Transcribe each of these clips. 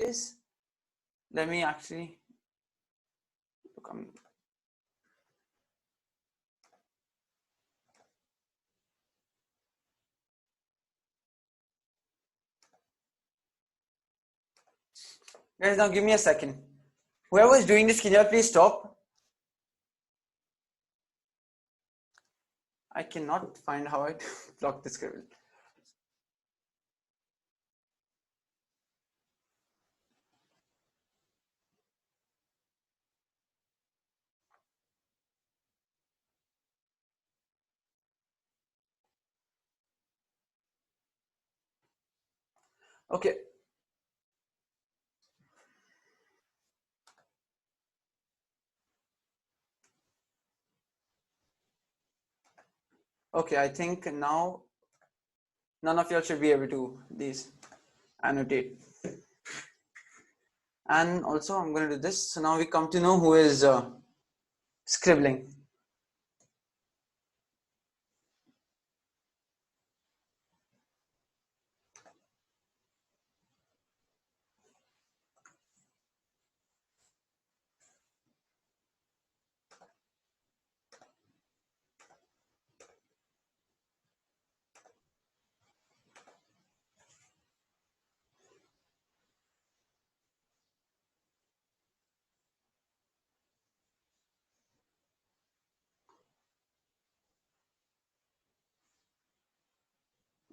is, let me actually look. Guys, now give me a second. Whoever is doing this, can you all please stop? I cannot find how I block the scribble. Okay. Okay, I think now none of y'all should be able to annotate. And also I'm going to do this. So now we come to know who is scribbling.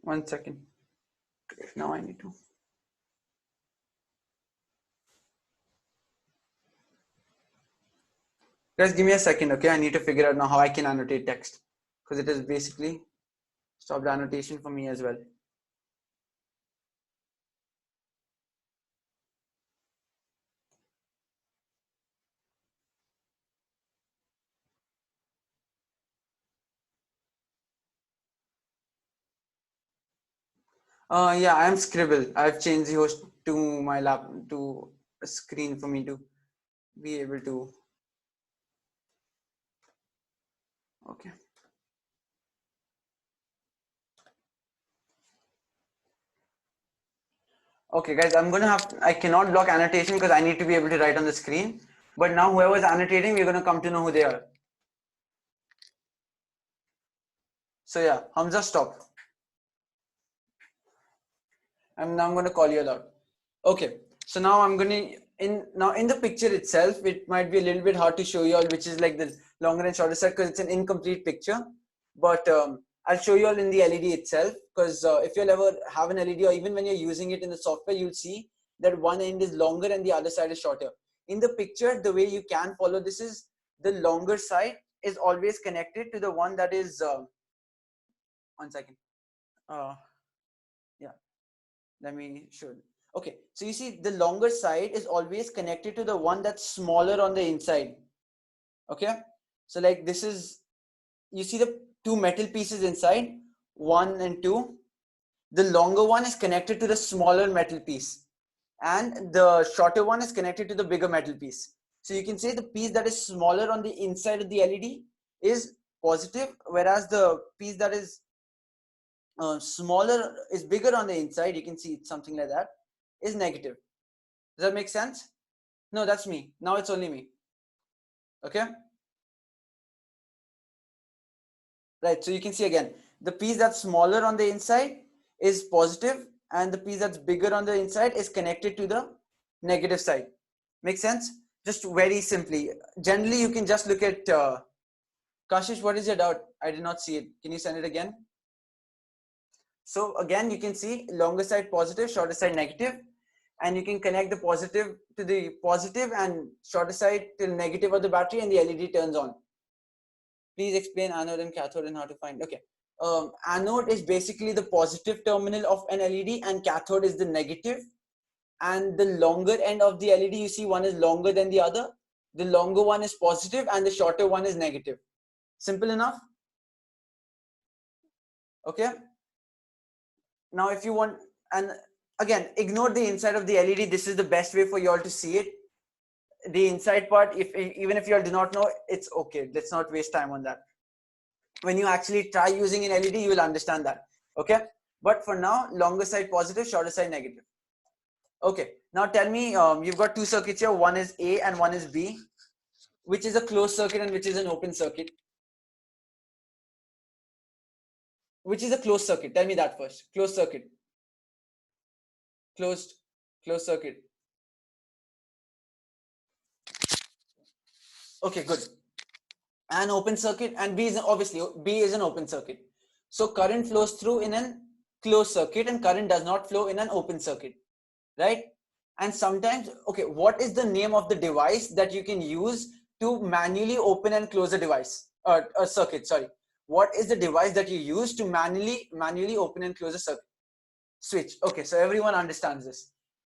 One second. Now I need to. Guys, give me a second, okay? I need to figure out now how I can annotate text, because it has basically stopped annotation for me as well. Yeah, I am Scribble. I've changed the host to my lap to a screen for me to be able to. Okay. Okay, guys, I cannot block annotation because I need to be able to write on the screen. But now whoever is annotating, we're going to come to know who they are. So yeah, Hamza, stop. And now I'm going to call you out. Okay, so now I'm going to, in the picture itself, it might be a little bit hard to show you all, which is like the longer and shorter side because it's an incomplete picture. But I'll show you all in the LED itself, because if you'll ever have an LED, or even when you're using it in the software, you'll see that one end is longer and the other side is shorter. In the picture, the way you can follow this is the longer side is always connected to the one that is, 1 second. Yeah, let me show. Okay, so you see the longer side is always connected to the one that's smaller on the inside. Okay, so like this is, you see the two metal pieces inside, 1 and 2. The longer one is connected to the smaller metal piece, and the shorter one is connected to the bigger metal piece. So you can say the piece that is smaller on the inside of the LED is positive, whereas the piece that is smaller is bigger on the inside, you can see it's something like that, is negative. Does that make sense? No, that's me. Now it's only me. Okay. Right. So you can see again, the piece that's smaller on the inside is positive, and the piece that's bigger on the inside is connected to the negative side. Make sense? Just very simply. Generally, you can just look at Kashish, what is your doubt? I did not see it. Can you send it again? So again, you can see longer side positive, shorter side negative, and you can connect the positive to the positive and shorter side to the negative of the battery, and the LED turns on. Please explain anode and cathode and how to find. Okay. Anode is basically the positive terminal of an LED, and cathode is the negative. And the longer end of the LED, you see one is longer than the other. The longer one is positive and the shorter one is negative. Simple enough? Okay. Now if you want, and again, ignore the inside of the LED. This is the best way for you all to see it. The inside part, even if you all do not know, it's okay. Let's not waste time on that. When you actually try using an LED, you will understand that. Okay. But for now, longer side positive, shorter side negative. Okay. Now tell me, you've got two circuits here. One is A and one is B. Which is a closed circuit and which is an open circuit? Which is a closed circuit? Tell me that first. Closed circuit. Closed circuit. Okay, good. An open circuit, and B is obviously B is an open circuit. So current flows through in an closed circuit and current does not flow in an open circuit, right? And sometimes, okay, what is the name of the device that you can use to manually open and close a device, a circuit? Sorry, what is the device that you use to manually open and close a circuit? Switch. Okay, so everyone understands this.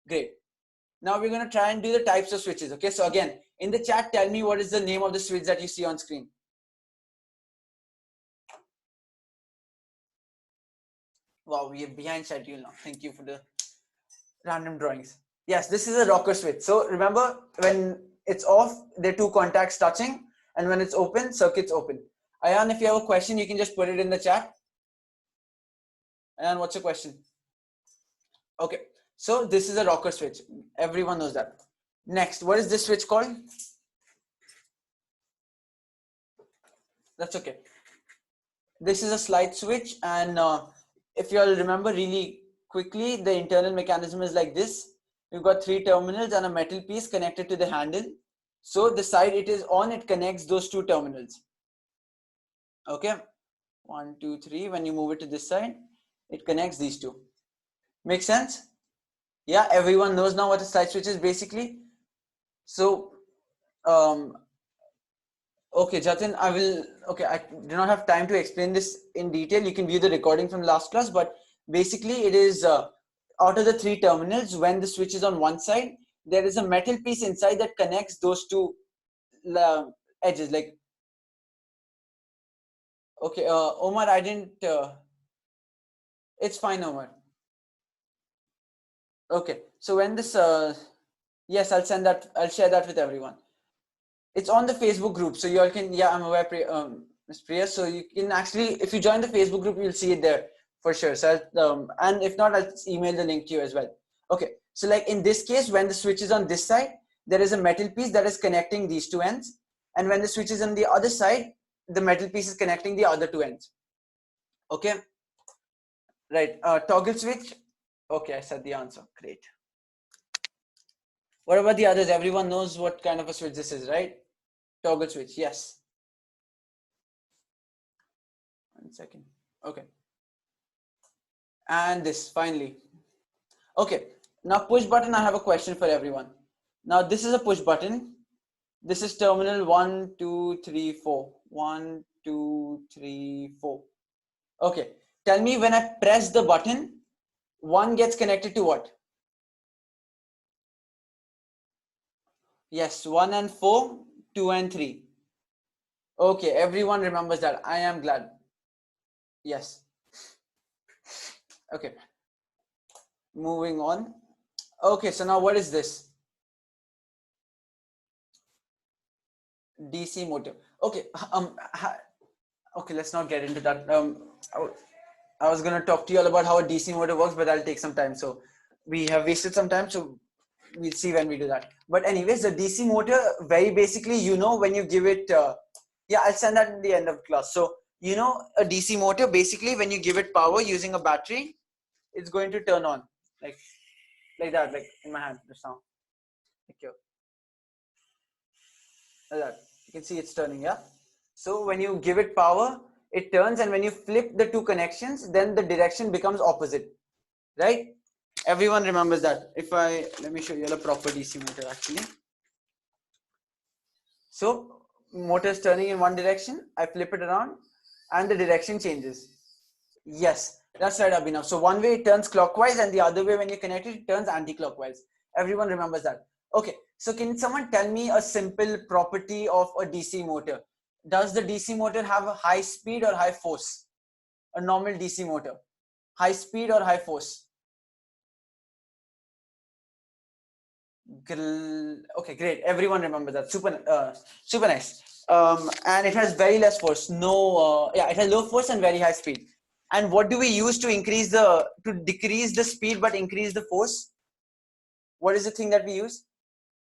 Great. Now we're going to try and do the types of switches. Okay, so again, in the chat, tell me what is the name of the switch that you see on screen. Wow, we are behind schedule now. Thank you for the random drawings. Yes, this is a rocker switch. So remember, when it's off, there are two contacts touching, and when it's open, circuit's open. Ayan, if you have a question, you can just put it in the chat. Ayan, what's your question? Okay, so this is a rocker switch. Everyone knows that. Next, what is this switch called? That's okay. This is a slide switch, and if you all remember really quickly, the internal mechanism is like this. We've got three terminals and a metal piece connected to the handle. So the side it is on, it connects those two terminals. Okay, 1, 2, 3. When you move it to this side, it connects these two. Make sense? Yeah, everyone knows now what a slide switch is basically. So, okay, Jatin, I do not have time to explain this in detail. You can view the recording from last class, but basically it is out of the three terminals, when the switch is on one side, there is a metal piece inside that connects those two edges. Like, okay, Omar, I didn't, it's fine, Omar. Okay, so when this, yes, I'll share that with everyone. It's on the Facebook group, so you all can, yeah, I'm aware, Ms. Priya, so you can actually, if you join the Facebook group, you'll see it there for sure. So, and if not, I'll email the link to you as well. Okay, so like in this case, when the switch is on this side, there is a metal piece that is connecting these two ends. And when the switch is on the other side, the metal piece is connecting the other two ends. Okay, right, toggle switch. Okay, I said the answer, great. What about the others? Everyone knows what kind of a switch this is, right? Toggle switch, yes. 1 second. Okay. And this, finally. Okay, now push button, I have a question for everyone. Now this is a push button. This is terminal 1, 2, 3, 4. 1, 2, 3, 4. Okay, tell me when I press the button, 1 gets connected to what? Yes, 1 and 4, 2 and 3. Okay, everyone remembers that. I am glad. Yes. Okay. Moving on. Okay, so now what is this? DC motor. Okay. Okay, let's not get into that. I was going to talk to you all about how a DC motor works, but that'll take some time. So we have wasted some time. So we'll see when we do that. But anyways, the DC motor, very basically, you know, when you give it, yeah, I'll send that in the end of class. So, you know, a DC motor, basically, when you give it power using a battery, it's going to turn on like that, like in my hand just now. Like that. You can see it's turning, yeah? So when you give it power, it turns, and when you flip the two connections, then the direction becomes opposite, right? Everyone remembers that. Let me show you a proper DC motor actually. So motor is turning in one direction, I flip it around and the direction changes. Yes, that's right, Abhinav. So one way it turns clockwise and the other way when you connect it, it turns anti-clockwise. Everyone remembers that. Okay, so can someone tell me a simple property of a DC motor? Does the DC motor have a high speed or high force? A normal DC motor. High speed or high force? Okay, great. Everyone remembers that. Super nice. And it has very less force. Yeah, it has low force and very high speed. And what do we use to decrease the speed but increase the force? What is the thing that we use?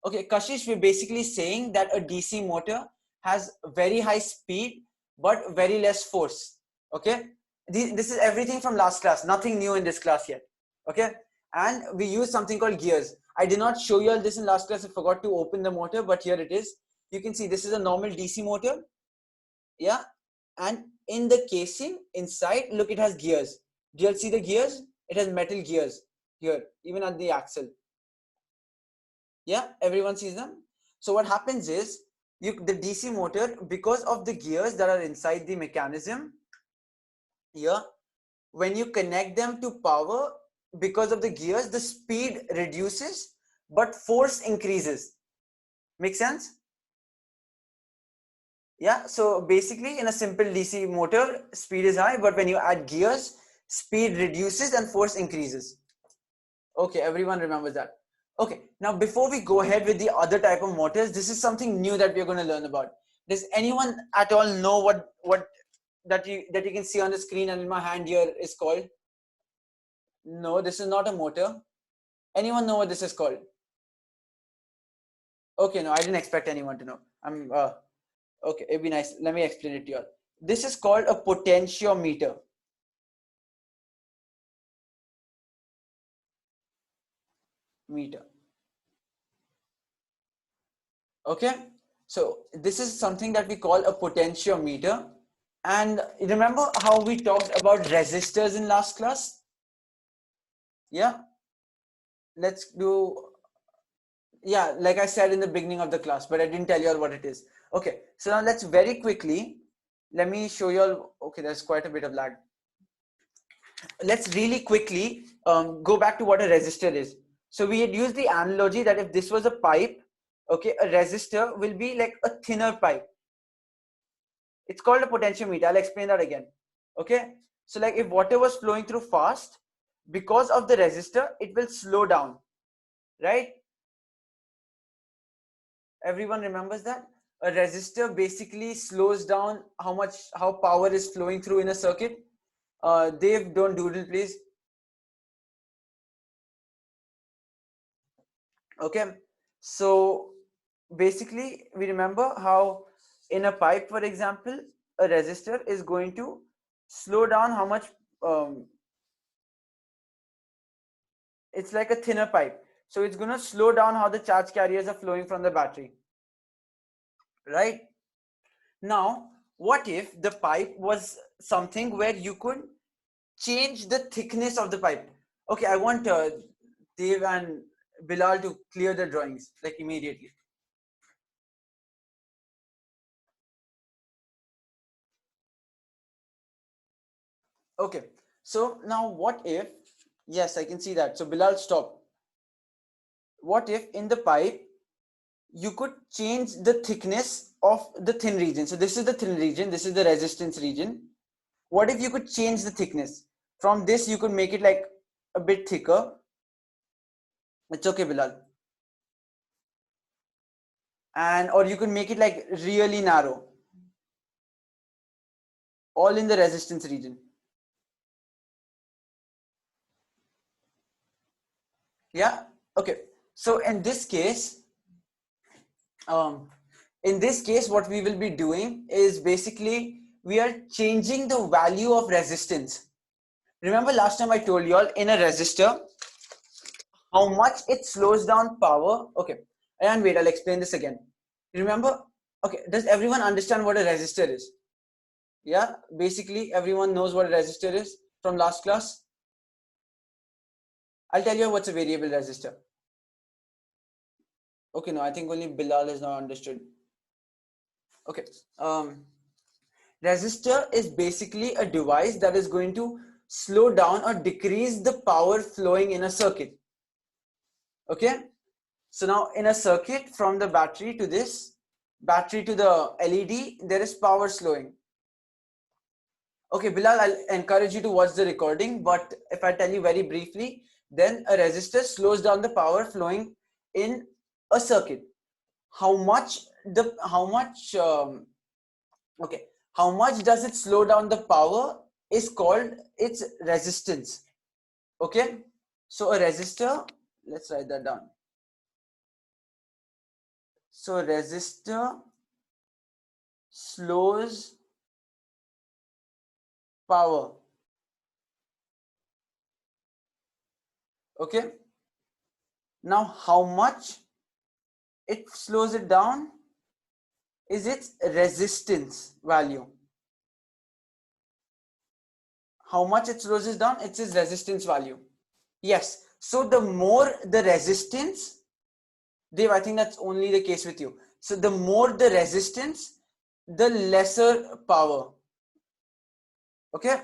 Okay, Kashish, we're basically saying that a DC motor has very high speed but very less force. Okay, this is everything from last class, nothing new in this class yet. Okay, and we use something called gears. I did not show you all this in last class. I forgot to open the motor, but here it is. You can see this is a normal DC motor. Yeah, and in the casing inside, look, it has gears. Do you all see the gears? It has metal gears here, even at the axle. Yeah, everyone sees them. So what happens is the DC motor, because of the gears that are inside the mechanism here, when you connect them to power, because of the gears, the speed reduces but force increases. Make sense? Yeah, so basically in a simple DC motor, speed is high, but when you add gears, speed reduces and force increases. Okay, everyone remembers that. Okay, now before we go ahead with the other type of motors, this is something new that we're going to learn about. Does anyone at all know what that you can see on the screen and in my hand here is called? No, this is not a motor. Anyone know what this is called? Okay, no, I didn't expect anyone to know. Okay, it'd be nice. Let me explain it to you all. This is called a potentiometer. Meter. Okay, so this is something that we call a potentiometer. And remember how we talked about resistors in last class? Yeah, let's do, yeah, like I said in the beginning of the class, but I didn't tell you all what it is. Okay, so now let's very quickly, let me show you all. Okay, there's quite a bit of lag. Let's really quickly go back to what a resistor is. So we had used the analogy that if this was a pipe, okay, a resistor will be like a thinner pipe. It's called a potentiometer. I'll explain that again. Okay, so like if water was flowing through fast, because of the resistor, it will slow down, right? Everyone remembers that? A resistor basically slows down how power is flowing through in a circuit. Dave, don't doodle, please. Okay, so basically we remember how in a pipe, for example, a resistor is going to slow down how much it's like a thinner pipe, so it's going to slow down how the charge carriers are flowing from the battery, right? Now what if the pipe was something where you could change the thickness of the pipe? Okay, I want Dave and Bilal to clear the drawings like immediately. Okay, so now what if, yes, I can see that. So Bilal, stop. What if in the pipe you could change the thickness of the thin region? So this is the thin region, this is the resistance region. What if you could change the thickness? From this you could make it like a bit thicker. It's okay, Bilal. And or you could make it like really narrow. All in the resistance region. Yeah, okay. So in this case, what we will be doing is basically we are changing the value of resistance. Remember last time I told you all in a resistor how much it slows down power. Okay, and wait, I'll explain this again. Remember, okay, does everyone understand what a resistor is? Yeah, basically everyone knows what a resistor is from last class. I'll tell you what's a variable resistor. Okay, no, I think only Bilal has not understood. Okay, resistor is basically a device that is going to slow down or decrease the power flowing in a circuit. Okay, so now in a circuit from the battery to this battery to the LED, there is power slowing. Okay, Bilal, I'll encourage you to watch the recording, but if I tell you very briefly, then a resistor slows down the power flowing in a circuit. How much does it slow down the power is called its resistance. Okay, so a resistor, let's write that down. So resistor slows power. Okay. Now how much it slows it down is its resistance value. How much it slows it down, it's its resistance value. Yes. So the more the resistance, Dave, I think that's only the case with you. So the more the resistance, the lesser power. Okay.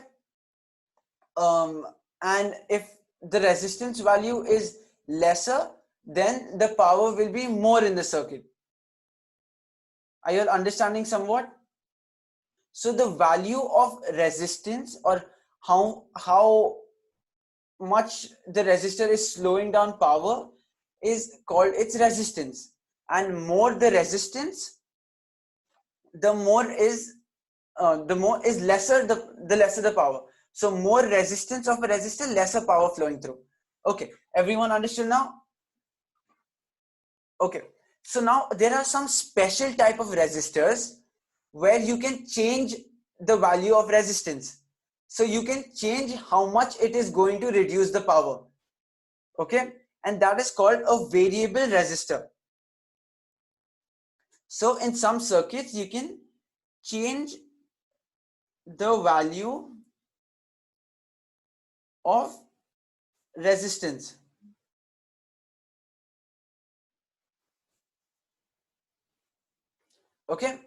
And if the resistance value is lesser, then the power will be more in the circuit. Are you all understanding somewhat? So the value of resistance, or how much the resistor is slowing down power, is called its resistance. And more the resistance, the more is lesser the lesser the power. So more resistance of a resistor, lesser power flowing through. Okay, everyone understood now? Okay, so now there are some special type of resistors where you can change the value of resistance. So you can change how much it is going to reduce the power. Okay, and that is called a variable resistor. So in some circuits you can change the value of resistance. Okay,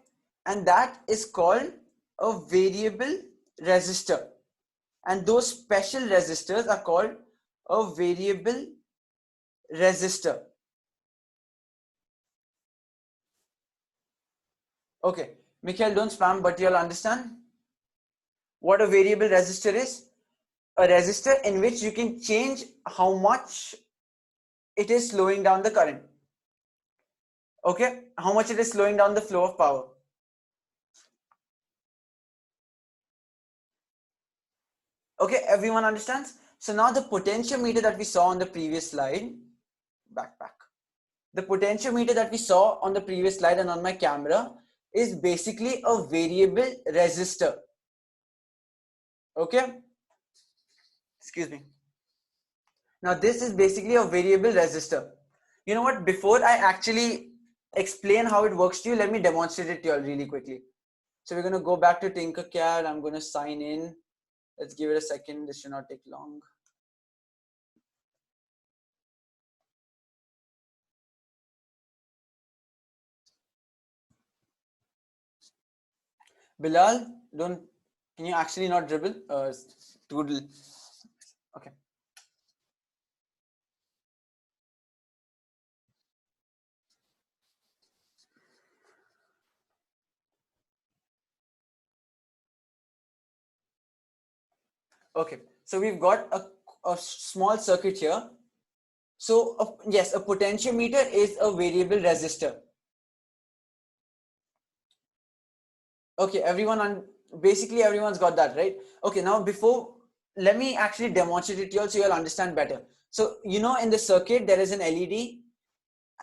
and that is called a variable resistor, and those special resistors are called a variable resistor. Okay, Mikhail, don't spam, but you'll understand what a variable resistor is. A resistor in which you can change how much it is slowing down the current. Okay, how much it is slowing down the flow of power. Okay, everyone understands? So now the potentiometer that we saw on the previous slide, back. The potentiometer that we saw on the previous slide and on my camera is basically a variable resistor. Okay, excuse me. Now this is basically a variable resistor. You know what, before I actually explain how it works to you, let me demonstrate it to you all really quickly. So we're going to go back to Tinkercad. I'm going to sign in. Let's give it a second. This should not take long. Bilal, can you actually not dribble? Doodle. Okay. Okay. So we've got a small circuit here. So yes, a potentiometer is a variable resistor. Okay, basically everyone's got that, right? Okay, now let me actually demonstrate it to you all so you'll understand better. So you know, in the circuit there is an LED.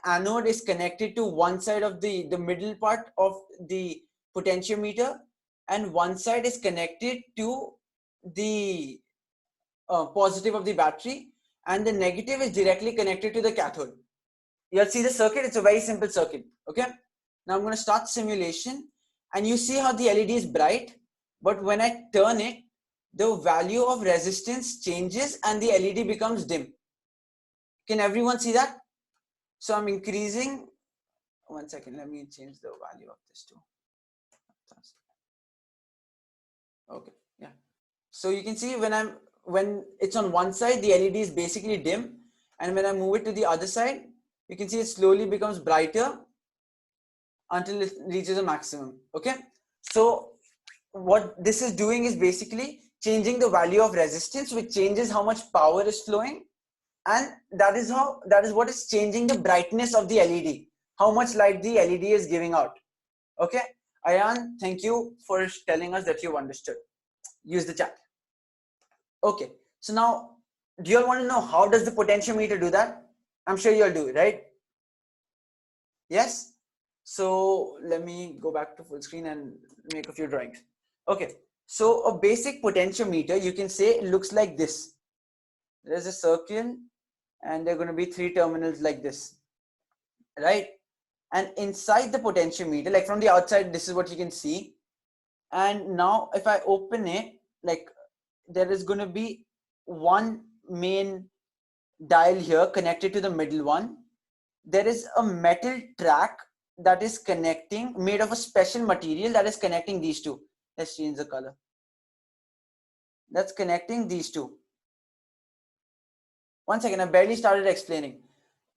Anode is connected to one side of the middle part of the potentiometer, and one side is connected to the positive of the battery, and the negative is directly connected to the cathode. You'll see the circuit. It's a very simple circuit. Okay, now I'm going to start simulation, and you see how the LED is bright, but when I turn it, the value of resistance changes and the LED becomes dim. Can everyone see that? So I'm increasing. One second, let me change the value of this too. Okay, yeah. So you can see when it's on one side, the LED is basically dim, and when I move it to the other side, you can see it slowly becomes brighter until it reaches a maximum. Okay, so what this is doing is basically changing the value of resistance, which changes how much power is flowing, and that is what is changing the brightness of the LED, how much light the LED is giving out. Okay, Ayan, thank you for telling us that you've understood. Use the chat. Okay, so now do you all want to know how does the potentiometer do that? I'm sure you all do, right? Yes. So let me go back to full screen and make a few drawings. Okay, so a basic potentiometer, you can say, looks like this. There's a circle and there are going to be three terminals like this, right? And inside the potentiometer, like from the outside, this is what you can see. And now if I open it, like there is going to be one main dial here connected to the middle one. There is a metal track that is connecting, made of a special material that is connecting these two. Let's change the color. That's connecting these two. One second, I barely started explaining.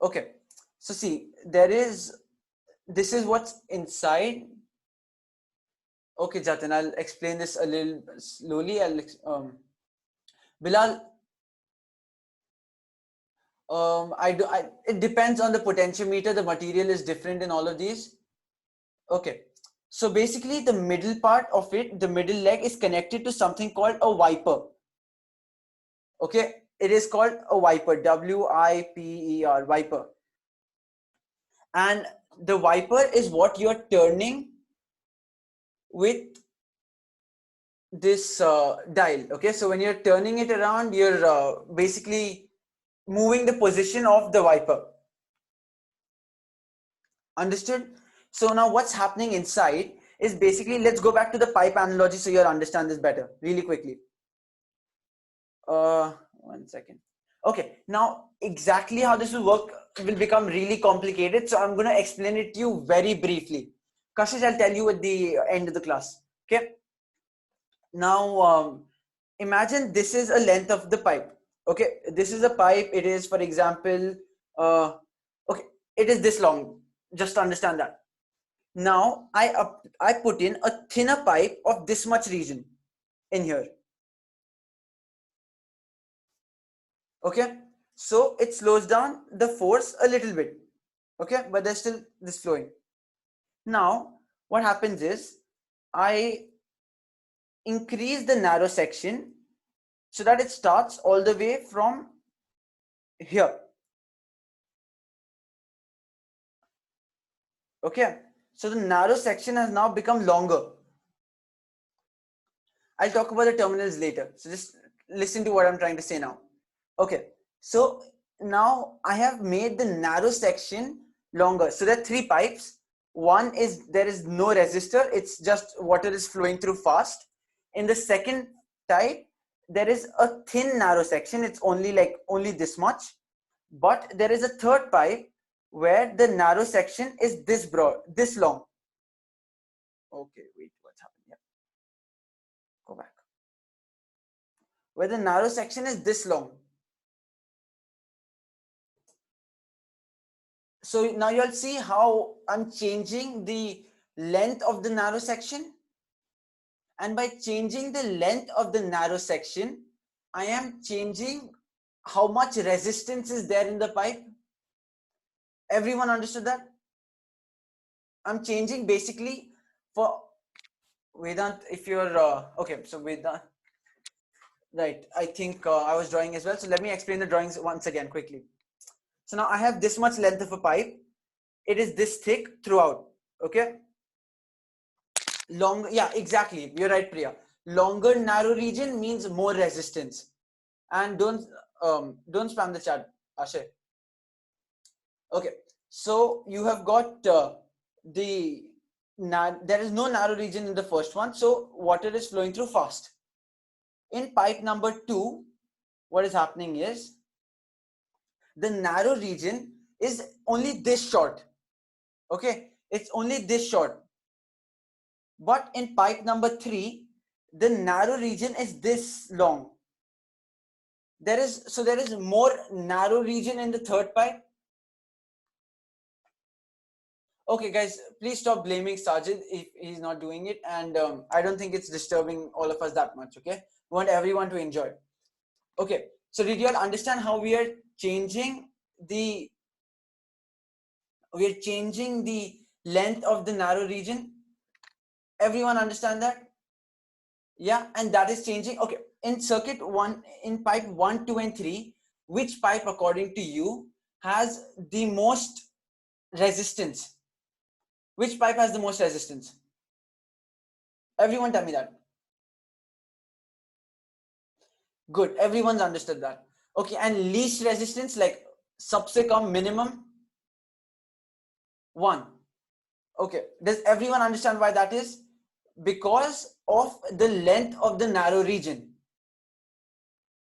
Okay, so see, this is what's inside. Okay, Jatin, I'll explain this a little slowly. Bilal, it depends on the potentiometer. The material is different in all of these. Okay, so basically the middle part of it, the middle leg, is connected to something called a wiper. Okay, it is called a wiper, W-I-P-E-R, wiper. And the wiper is what you're turning with this dial. Okay, so when you're turning it around, you're basically moving the position of the wiper. Understood? So now what's happening inside is basically, let's go back to the pipe analogy so you'll understand this better really quickly. One second. Okay, now exactly how this will work will become really complicated, so I'm going to explain it to you very briefly. Kashish, I'll tell you at the end of the class. Okay, now imagine this is a length of the pipe. Okay, this is a pipe. It is, for example, okay, it is this long. Just understand that. Now I put in a thinner pipe of this much region in here. Okay, so it slows down the force a little bit. Okay, but there's still this flowing. Now what happens is I increase the narrow section so that it starts all the way from here. Okay, so the narrow section has now become longer. I'll talk about the terminals later, so just listen to what I'm trying to say now. Okay, so now I have made the narrow section longer. So there are three pipes. One is, there is no resistor, it's just water is flowing through fast. In the second type, there is a thin narrow section, it's only this much. But there is a third pipe where the narrow section is this broad, this long. Okay, wait, what's happening here? Go back. Where the narrow section is this long. So now you'll see how I'm changing the length of the narrow section. And by changing the length of the narrow section, I am changing how much resistance is there in the pipe. Everyone understood that? I'm changing basically for Vedant, if you're, okay, so Vedant, right, I think I was drawing as well. So let me explain the drawings once again quickly. So now I have this much length of a pipe. It is this thick throughout, okay? Long, yeah, exactly. You're right, Priya. Longer narrow region means more resistance. And don't spam the chat, Ashay. Okay, so you have got there is no narrow region in the first one, so water is flowing through fast. In pipe number 2, what is happening is the narrow region is only this short. Okay, it's only this short. But in pipe number 3, the narrow region is this long. There is more narrow region in the third pipe. Okay, guys, please stop blaming Sajid if he's not doing it. And I don't think it's disturbing all of us that much. Okay, we want everyone to enjoy. Okay, so did you all understand how we are changing the length of the narrow region? Everyone understand that? Yeah, and that is changing. Okay, in circuit 1, in pipe 1, 2, and 3, which pipe according to you has the most resistance? Which pipe has the most resistance? Everyone tell me that. Good, everyone's understood that. Okay, and least resistance, like सबसे कम, minimum? 1. Okay, does everyone understand why that is? Because of the length of the narrow region.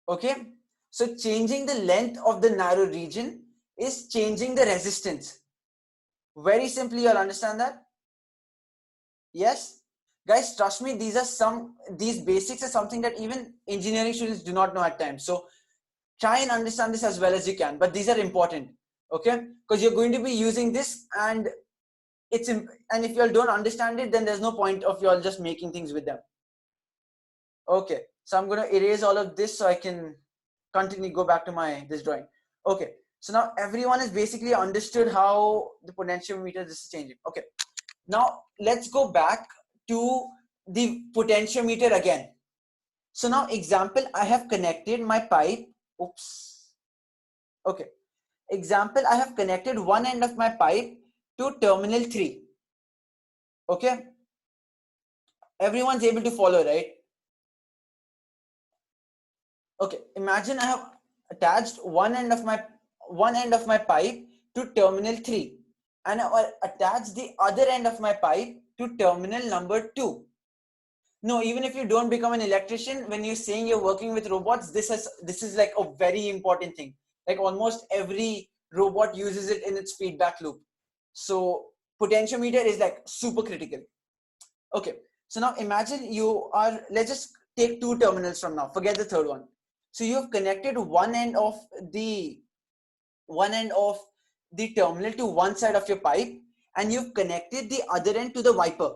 Okay, so changing the length of the narrow region is changing the resistance. Very simply, you'll understand that. Yes, guys, trust me, these basics are something that even engineering students do not know at times. So try and understand this as well as you can, but these are important. Okay, because you're going to be using this, and and if you all don't understand it, then there's no point of you all just making things with them. Okay, so I'm going to erase all of this so I can go back to this drawing. Okay, so now everyone has basically understood how the potentiometer this is changing. Okay, now let's go back to the potentiometer again. So now example, I have connected my pipe. Oops. Okay, example, I have connected one end of my pipe to terminal 3. Okay, everyone's able to follow, right? Okay, imagine I have attached one end of my pipe to terminal 3, and I attach the other end of my pipe to terminal number 2. No, even if you don't become an electrician, when you're saying you're working with robots, this is like a very important thing. Like almost every robot uses it in its feedback loop. So potentiometer is like super critical. Okay, so now imagine let's just take 2 terminals from now, forget the third one. So you've connected one end of the terminal to one side of your pipe, and you've connected the other end to the wiper.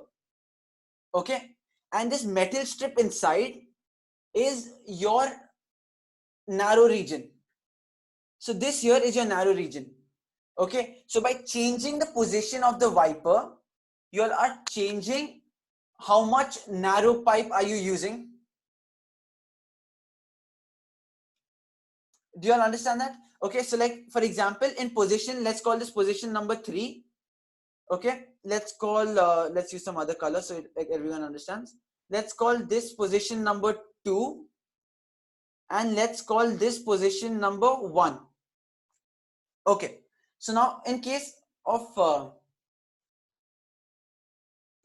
Okay, and this metal strip inside is your narrow region. So this here is your narrow region. Okay, so by changing the position of the wiper, you all are changing how much narrow pipe are you using. Do you all understand that? Okay, so like for example, in position, let's call this position number 3. Okay, let's use some other color so like everyone understands. Let's call this position number 2, and let's call this position number 1. Okay, so now in case of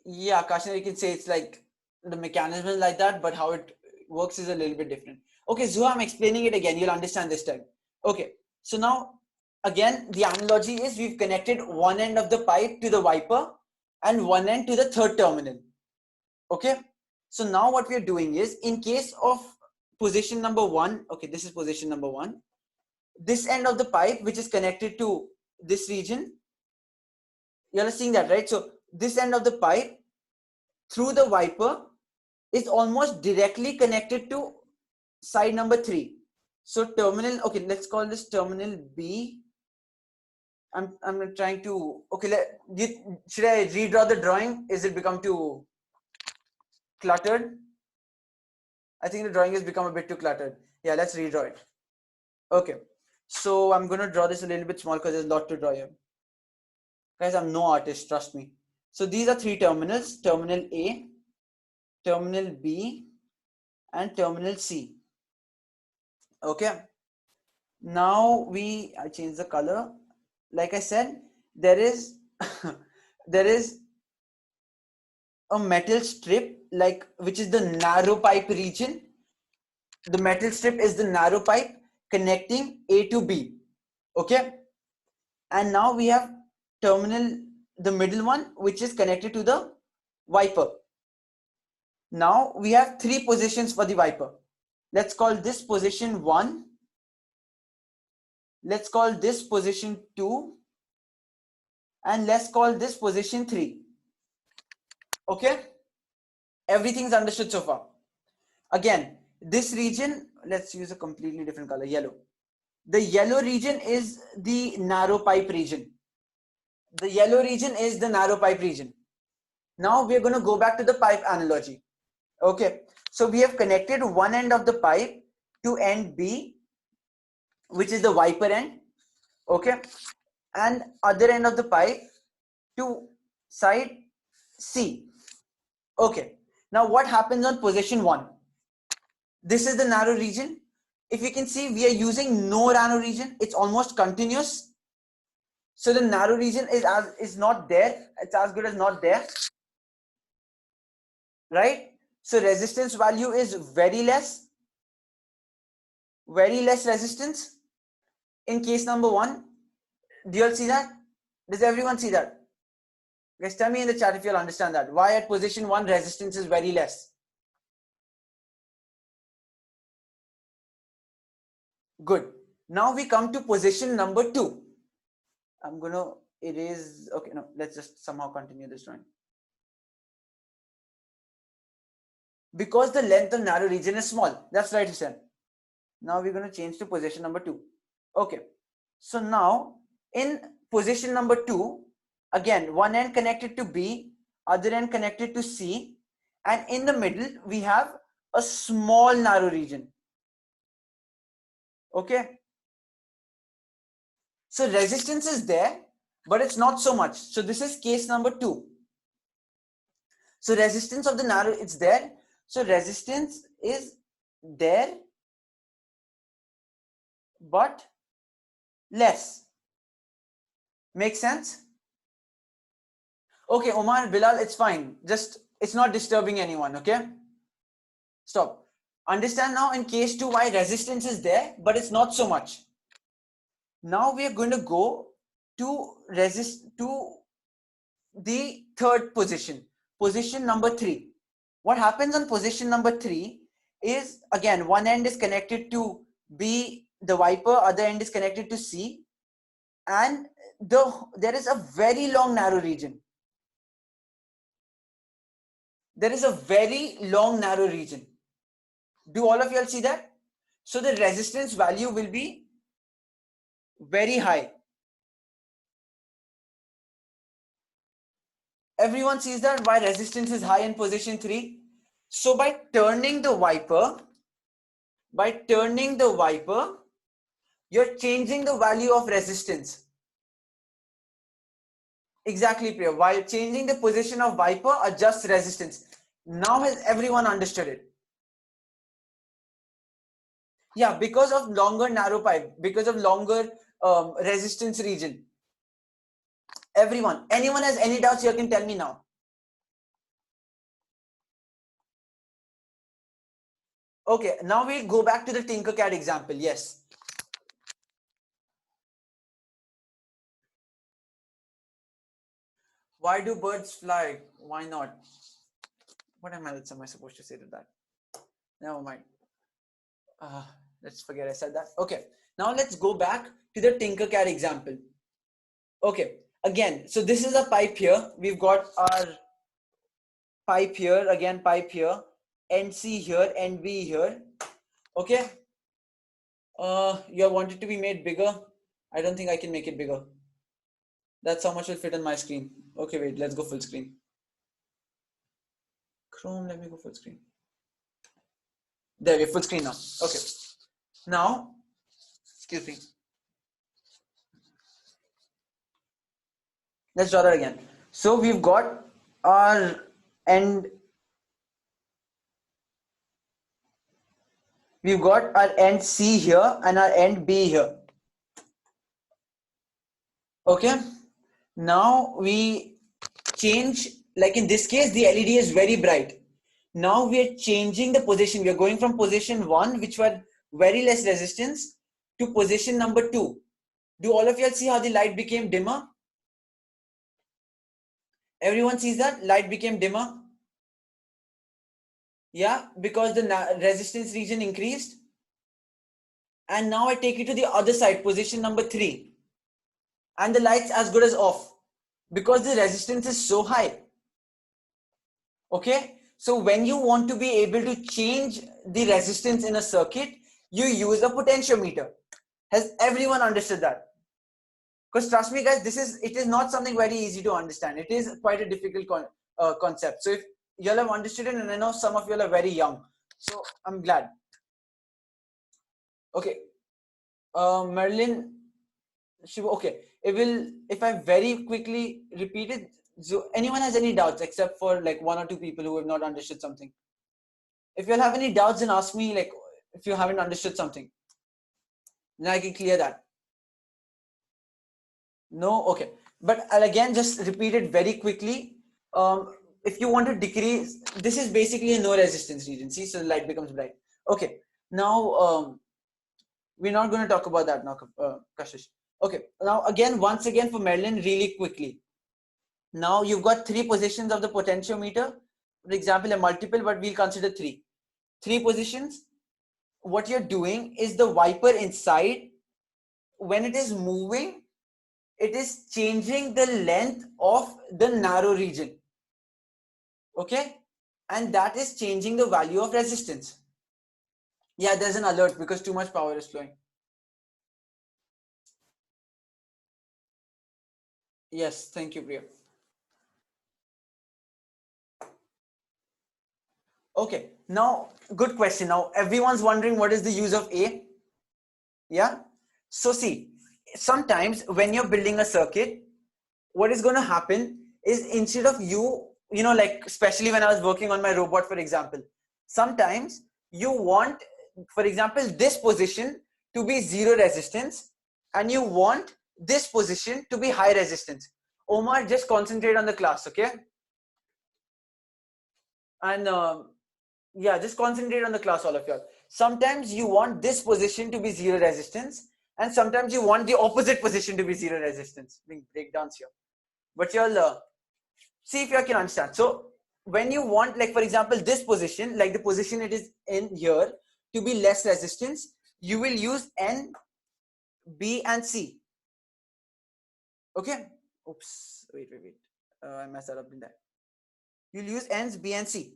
yeah, Kashmir, you can say it's like the mechanism is like that, but how it works is a little bit different. Okay, so I'm explaining it again, you'll understand this time. Okay, so now again the analogy is we've connected one end of the pipe to the wiper and one end to the third terminal. Okay, so now what we're doing is, in case of position number 1, okay, this is position number 1, this end of the pipe which is connected to this region, you're seeing that, right? So this end of the pipe through the wiper is almost directly connected to side number 3. So terminal, okay, let's call this terminal B. I'm trying to, okay, should I redraw the drawing? Is it become too cluttered? I think the drawing has become a bit too cluttered. Yeah, let's redraw it. Okay, so I'm going to draw this a little bit small because there's a lot to draw here. Guys, I'm no artist, trust me. So these are 3 terminals, terminal A, terminal B, and terminal C. Okay, now I change the color. Like I said, there is there is a metal strip, like which is the narrow pipe region. The metal strip is the narrow pipe connecting A to B. Okay, and now we have terminal, the middle one, which is connected to the wiper. Now we have 3 positions for the wiper. Let's call this position 1. Let's call this position 2. And let's call this position 3. Okay, everything's understood so far. Again, this region, let's use a completely different color, yellow. The yellow region is the narrow pipe region. The yellow region is the narrow pipe region. Now we're going to go back to the pipe analogy. Okay, so we have connected one end of the pipe to end B, which is the wiper end. Okay, and other end of the pipe to side C. Okay, now what happens on position 1? This is the narrow region. If you can see, we are using no narrow region. It's almost continuous. So the narrow region is not there. It's as good as not there, right? So resistance value is very less resistance in case number 1. Do you all see that? Does everyone see that? Guys, tell me in the chat if you'll understand that. Why at position 1 resistance is very less? Good. Now we come to position number 2. I'm gonna erase. Okay, no, let's just somehow continue this drawing. Because the length of narrow region is small. That's right, Hussein. Now we're going to change to position number 2. Okay. So now in position number 2, again, one end connected to B, other end connected to C, and in the middle we have a small narrow region. Okay. So resistance is there, but it's not so much. So this is case number 2. So resistance of the narrow, it's there. So resistance is there, but less. Make sense? Okay, Omar, Bilal, it's fine. Just, it's not disturbing anyone, okay? Stop. Understand now in case 2 why resistance is there, but it's not so much. Now we are going to go to the third position, position number 3. What happens on position number 3 is, again, one end is connected to B, the wiper, other end is connected to C, and there is a very long narrow region. There is a very long narrow region. Do all of you all see that? So the resistance value will be very high. Everyone sees that why resistance is high in position 3. So by turning the wiper, you're changing the value of resistance. Exactly, Priya. While changing the position of wiper, adjust resistance. Now has everyone understood it? Yeah, because of longer narrow pipe, because of longer resistance region. Everyone, anyone has any doubts, you can tell me now. Okay, now we'll go back to the Tinkercad example. Yes. Why do birds fly? Why not? What am I supposed to say to that? Never mind. Let's forget I said that. Okay, now let's go back to the Tinkercad example. Okay, again, so this is a pipe here. We've got our pipe here, again pipe here, NC here, NB here. Okay. You want it to be made bigger? I don't think I can make it bigger. That's how much will fit on my screen. Okay, wait, let's go full screen. Chrome, let me go full screen. There we are, full screen now. Okay. Now, excuse me. Let's draw that again. So we've got our end. We've got our end C here and our end B here. Okay. Now we change, like in this case, the LED is very bright. Now we are changing the position. We are going from position 1, which were very less resistance, to position number 2. Do all of you see how the light became dimmer? Everyone sees that light became dimmer? Yeah, because the resistance region increased. And now I take you to the other side, position number 3. And the light's as good as off because the resistance is so high. Okay. So when you want to be able to change the resistance in a circuit, you use a potentiometer. Has everyone understood that? Because trust me guys, it is not something very easy to understand. It is quite a difficult concept. So if you all have understood it, and I know some of you all are very young, so I'm glad. Okay. Marilyn, okay. If I very quickly repeat it, So anyone has any doubts except for like 1 or 2 people who have not understood something? If you'll have any doubts, then ask me, like if you haven't understood something. Then I can clear that. No? Okay. But I'll again just repeat it very quickly. If you want to decrease, this is basically a no resistance region. See, so the light becomes bright. Okay. Now, we're not going to talk about that now, Kashish. Okay. Now, once again for Marilyn, really quickly. Now, you've got 3 positions of the potentiometer. For example, a multiple, but we'll consider 3. 3 positions. What you're doing is the wiper inside, when it is moving, it is changing the length of the narrow region. Okay? And that is changing the value of resistance. Yeah, there's an alert because too much power is flowing. Yes, thank you, Priya. Okay, now good question. Now everyone's wondering what is the use of A? Yeah. So see, sometimes when you're building a circuit, what is going to happen is instead of you know, like especially when I was working on my robot, for example, sometimes you want, for example, this position to be 0 resistance and you want this position to be high resistance. Omar, just concentrate on the class, okay? And yeah, just concentrate on the class, all of y'all. Sometimes you want this position to be 0 resistance and sometimes you want the opposite position to be 0 resistance. Being breakdowns here. But you'll see if you can understand. So when you want, like for example, this position, like the position it is in here, to be less resistance, you will use N, B and C. Okay. Oops. Wait. I messed that up in that. You'll use N's, B and C.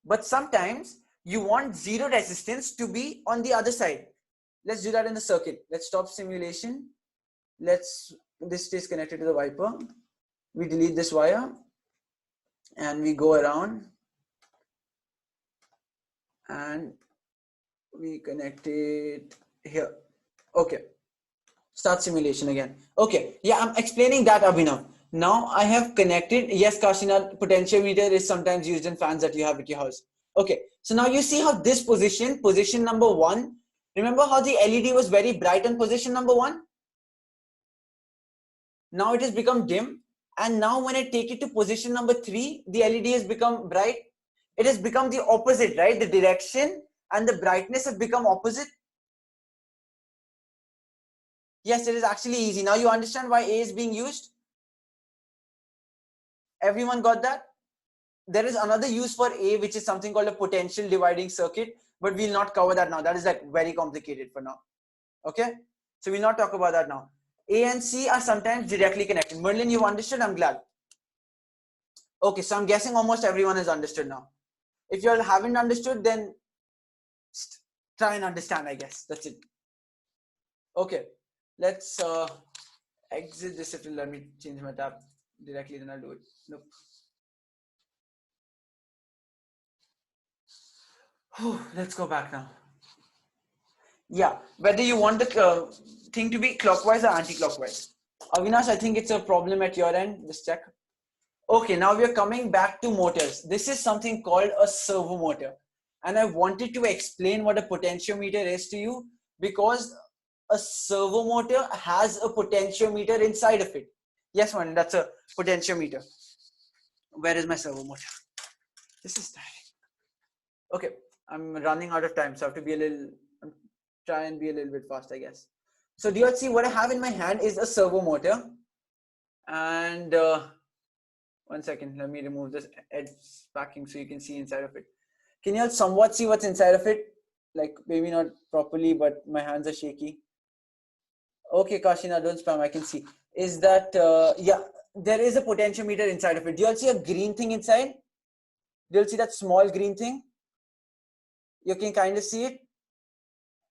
But sometimes you want 0 resistance to be on the other side. Let's do that in the circuit. Let's stop simulation. This stays connected to the wiper. We delete this wire and we go around and we connect it here. Okay. Start simulation again. Okay. Yeah, I'm explaining that, Abhinav. Now I have connected. Yes, Kashina, potentiometer is sometimes used in fans that you have at your house. Okay. So now you see how this position number 1, remember how the LED was very bright on position number 1? Now it has become dim. And now when I take it to position number 3, the LED has become bright. It has become the opposite, right? The direction and the brightness have become opposite. Yes, it is actually easy. Now you understand why A is being used? Everyone got that? There is another use for A, which is something called a potential dividing circuit, but we'll not cover that now. That is like very complicated for now. Okay? So we'll not talk about that now. A and C are sometimes directly connected. Merlin, you understood? I'm glad. Okay, so I'm guessing almost everyone has understood now. If you all haven't understood, then try and understand, I guess. That's it. Okay, let's exit this. If you'll let me change my tab directly, then I'll do it. Nope. Let's go back now. Yeah, whether you want the thing to be clockwise or anti-clockwise. Avinash, I think it's a problem at your end. Just check. Okay, now we are coming back to motors. This is something called a servo motor. And I wanted to explain what a potentiometer is to you because a servo motor has a potentiometer inside of it. Yes, man, that's a potentiometer. Where is my servo motor? This is tiring. Okay, I'm running out of time, so I have to be try and be a little bit fast, I guess. So do you see what I have in my hand is a servo motor. And 1 second, let me remove this edge packing so you can see inside of it. Can you all somewhat see what's inside of it? Like maybe not properly, but my hands are shaky. Okay, Kashina, don't spam, I can see. Is that, yeah, there is a potentiometer inside of it. Do you all see a green thing inside? Do you all see that small green thing? You can kind of see it.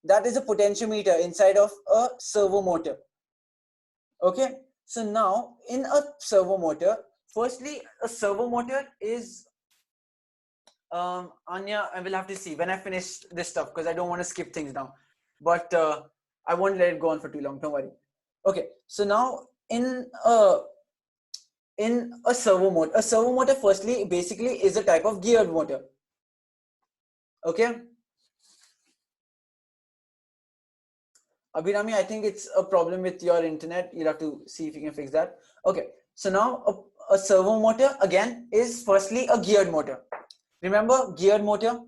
That is a potentiometer inside of a servo motor. Okay, so now in a servo motor, firstly, a servo motor is, Anya, I will have to see when I finish this stuff because I don't want to skip things now. But I won't let it go on for too long, don't worry. Okay, so now in a in a servo motor firstly basically is a type of geared motor. Okay. Abhinami, I think it's a problem with your internet. You'll have to see if you can fix that. Okay. So now a servo motor again is firstly a geared motor. Remember geared motor?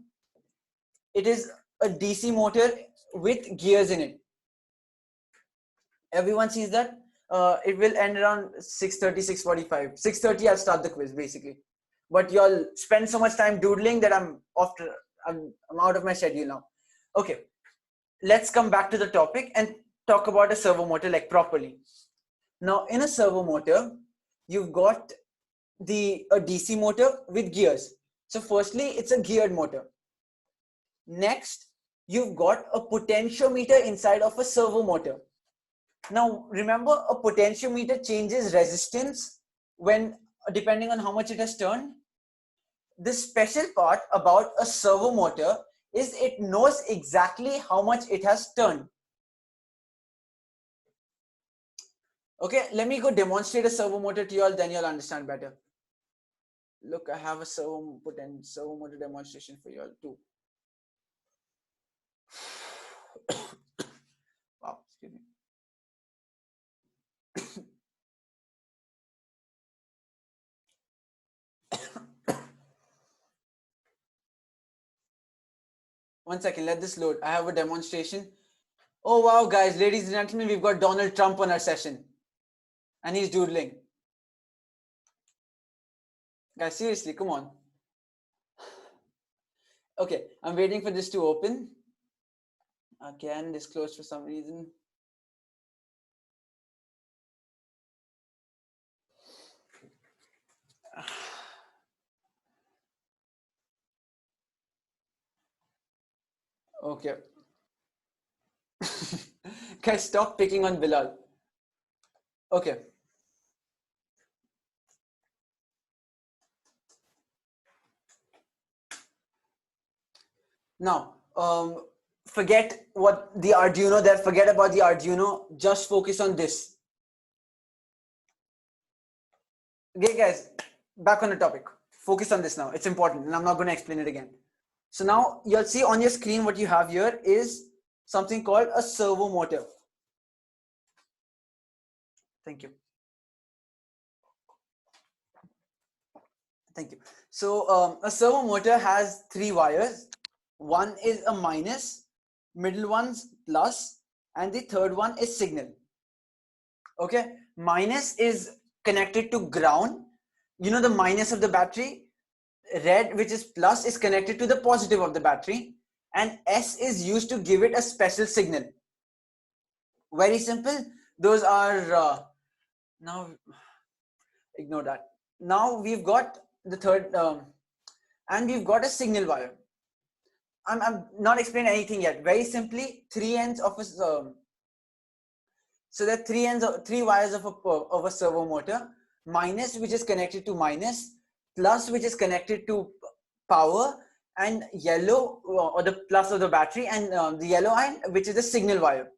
It is a DC motor with gears in it. Everyone sees that. It will end around 6:30, 6:45. 6:30 I'll start the quiz basically. But you'll spend so much time doodling that I'm out of my schedule now. Okay. Let's come back to the topic and talk about a servo motor like properly. Now in a servo motor, you've got a DC motor with gears. So firstly, it's a geared motor. Next, you've got a potentiometer inside of a servo motor. Now remember, a potentiometer changes resistance when depending on how much it has turned. The special part about a servo motor is it knows exactly how much it has turned. Okay, let me go demonstrate a servo motor to you all, then you'll understand better. Look, I have a servo motor demonstration for you all too. Wow, excuse me. One second, let this load. I have a demonstration. Oh wow, guys, ladies and gentlemen, we've got Donald Trump on our session. And he's doodling. Guys, seriously, come on. Okay, I'm waiting for this to open. Again, this closed for some reason. Okay. Guys, stop picking on Bilal. Okay. Now, forget what the Arduino there, forget about the Arduino, just focus on this. Okay, guys, back on the topic. Focus on this now. It's important, and I'm not going to explain it again. So now you'll see on your screen what you have here is something called a servo motor. Thank you. Thank you. So a servo motor has 3 wires. One is a minus, middle one's plus, and the third one is signal. Okay, minus is connected to ground. You know the minus of the battery. Red, which is plus, is connected to the positive of the battery, and S is used to give it a special signal. Very simple. Those are now ignore that. Now we've got the third, and we've got a signal wire. I'm not explaining anything yet. Very simply, 3 ends of a so there are 3 wires of a servo motor. Minus, which is connected to minus, plus, which is connected to power, and yellow, or the plus of the battery, and the yellow end, which is the signal wire.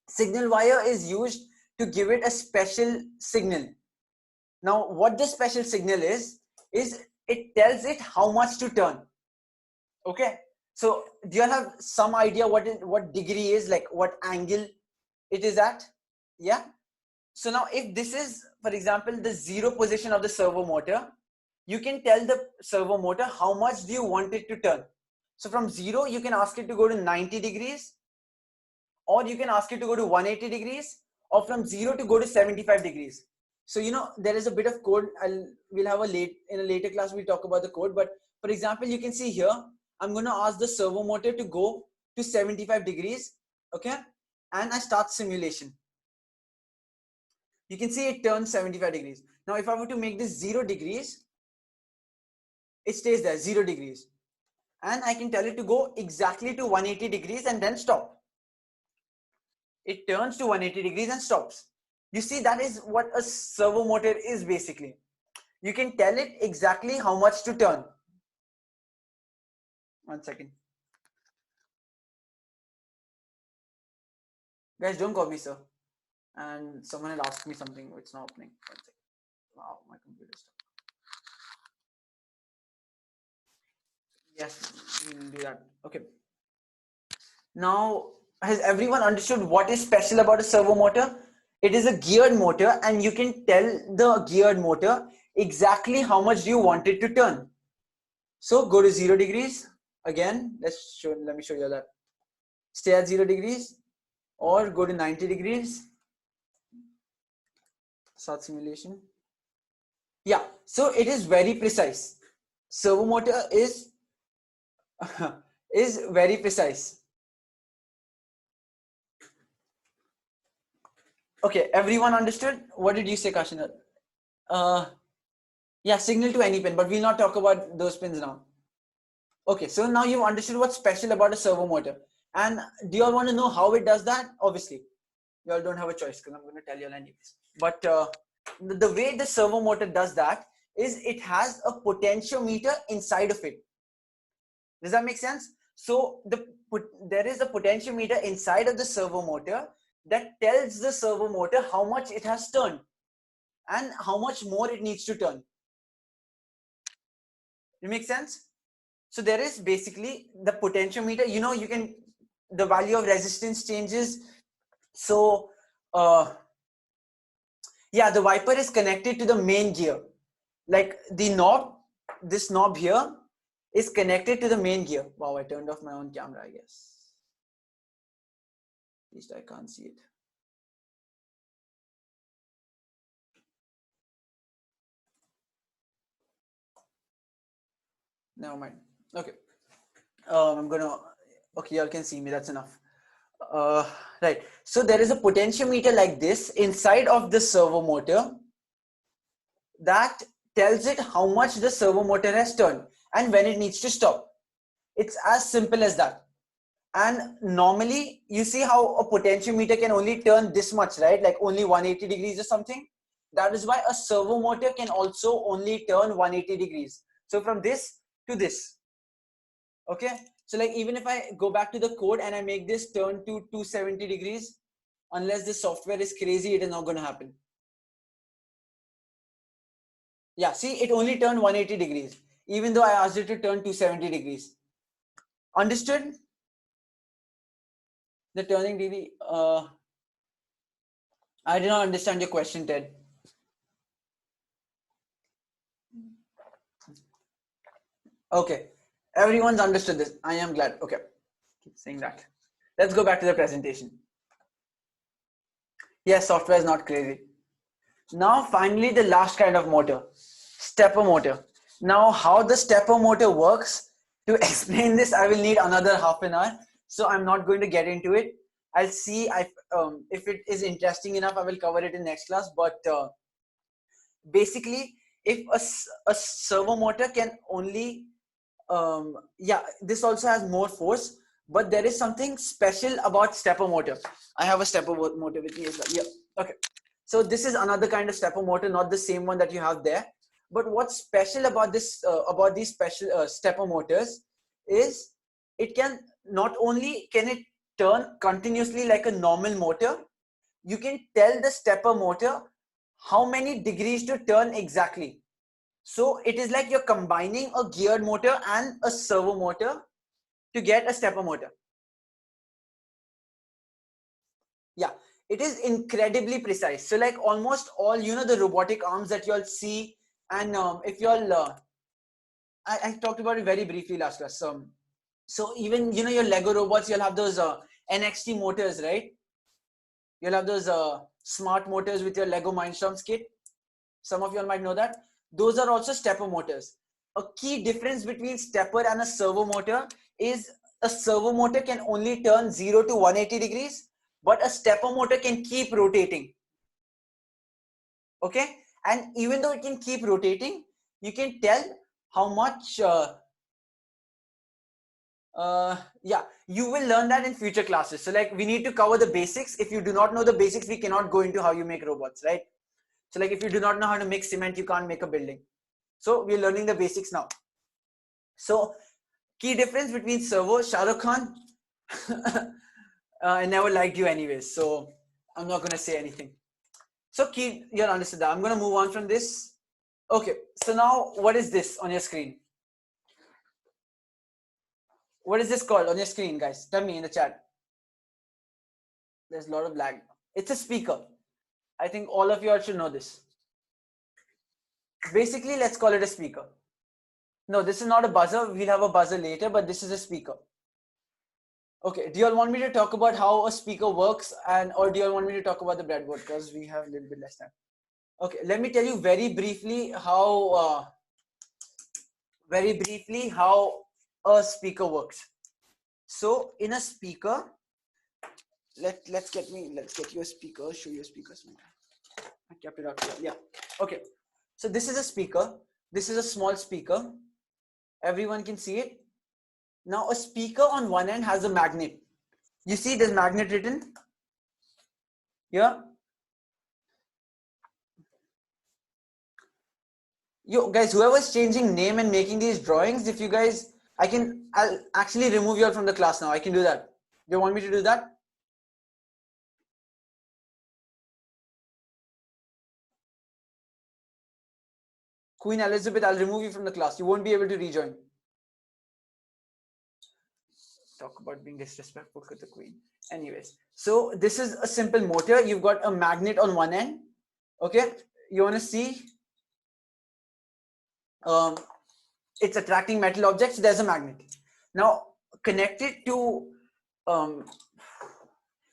Signal wire is used to give it a special signal. Now, what this special signal is it tells it how much to turn. Okay, so do you have some idea what degree is, like what angle it is at? Yeah. So now if this is, for example, the 0 position of the servo motor, you can tell the servo motor how much do you want it to turn. So from 0, you can ask it to go to 90 degrees, or you can ask it to go to 180 degrees, or from 0 to go to 75 degrees. So, you know, there is a bit of code. We'll have in a later class, we'll talk about the code. But for example, you can see here, I'm going to ask the servo motor to go to 75 degrees. Okay. And I start simulation. You can see it turns 75 degrees. Now, if I were to make this 0 degrees, it stays there, 0 degrees. And I can tell it to go exactly to 180 degrees and then stop. It turns to 180 degrees and stops. You see, that is what a servo motor is basically. You can tell it exactly how much to turn. One second. Guys, don't call me sir. And someone had asked me something. It's not opening. One second. Wow, my computer stuck. Yes, we'll do that. Okay. Now, has everyone understood what is special about a servo motor? It is a geared motor, and you can tell the geared motor exactly how much you want it to turn. So go to 0 degrees. Again, let me show you that. Stay at 0 degrees or go to 90 degrees. Start simulation. Yeah, so it is very precise. Servo motor is is very precise. Okay, everyone understood? What did you say, Kashina? Yeah, signal to any pin, but we'll not talk about those pins now. Okay, so now you've understood what's special about a servo motor. And do you all want to know how it does that? Obviously, you all don't have a choice because I'm going to tell you all anyways. But the way the servo motor does that is it has a potentiometer inside of it. Does that make sense? So there is a potentiometer inside of the servo motor that tells the servo motor how much it has turned and how much more it needs to turn. It makes sense? So there is basically the potentiometer, you can, the value of resistance changes. So yeah, the wiper is connected to the main gear. Like this knob here is connected to the main gear. Wow, I turned off my own camera, I guess. At least I can't see it. Never mind. Okay. Okay, y'all can see me, that's enough. Right, so there is a potentiometer like this inside of the servo motor that tells it how much the servo motor has turned and when it needs to stop. It's as simple as that. And normally you see how a potentiometer can only turn this much, right? Like only 180 degrees or something. That is why a servo motor can also only turn 180 degrees. So from this to this. Okay, so like even if I go back to the code and I make this turn to 270 degrees, unless the software is crazy, it is not going to happen. Yeah, see, it only turned 180 degrees, even though I asked it to turn 270 degrees. Understood? The turning degree. I did not understand your question, Ted. Okay, everyone's understood this. I am glad. Okay, keep saying that. Let's go back to the presentation. Yes, software is not crazy. Now, finally, the last kind of motor, stepper motor. Now, how the stepper motor works, to explain this, I will need another half an hour. So I'm not going to get into it. I'll see if it is interesting enough, I will cover it in next class. But basically, if a servo motor can only, yeah, this also has more force, but there is something special about stepper motor. I have a stepper motor with me as well. Yeah, okay. So this is another kind of stepper motor, not the same one that you have there. But what's special about this, about these special stepper motors, is it can not only can it turn continuously like a normal motor, you can tell the stepper motor how many degrees to turn exactly. So it is like you're combining a geared motor and a servo motor to get a stepper motor. Yeah, it is incredibly precise. So like almost all, the robotic arms that you all see, and if you all, I talked about it very briefly last class. So even, your Lego robots, you'll have those NXT motors, right? You'll have those smart motors with your Lego Mindstorms kit. Some of you all might know that. Those are also stepper motors. A key difference between stepper and a servo motor is a servo motor can only turn 0 to 180 degrees, but a stepper motor can keep rotating. Okay, and even though it can keep rotating, you can tell how much yeah, you will learn that in future classes. So like we need to cover the basics. If you do not know the basics, we cannot go into how you make robots, right? So like if you do not know how to make cement, you can't make a building. So we're learning the basics now. So key difference between servo, Shah Rukh Khan, I never liked you anyways, so I'm not going to say anything. So keep your understood that. I'm going to move on from this. Okay, so now what is this on your screen? What is this called on your screen, guys? Tell me in the chat. There's a lot of lag. It's a speaker. I think all of you all should know this. Basically, let's call it a speaker. No, this is not a buzzer. We'll have a buzzer later, but this is a speaker. Okay, do you all want me to talk about how a speaker works, or do you all want me to talk about the breadboard, because we have a little bit less time? Okay, let me tell you very briefly how a speaker works. So in a speaker, let's get you a speaker. Show you a speaker. I kept it up here. Yeah. Okay. So this is a speaker. This is a small speaker. Everyone can see it. Now a speaker on one end has a magnet. You see there's magnet written here. You guys, whoever's changing name and making these drawings, if you guys, I'll actually remove you all from the class now. I can do that. Do you want me to do that? Queen Elizabeth, I'll remove you from the class. You won't be able to rejoin. Talk about being disrespectful to the Queen. Anyways, so this is a simple motor. You've got a magnet on one end. Okay, you want to see it's attracting metal objects. There's a magnet. Now connected to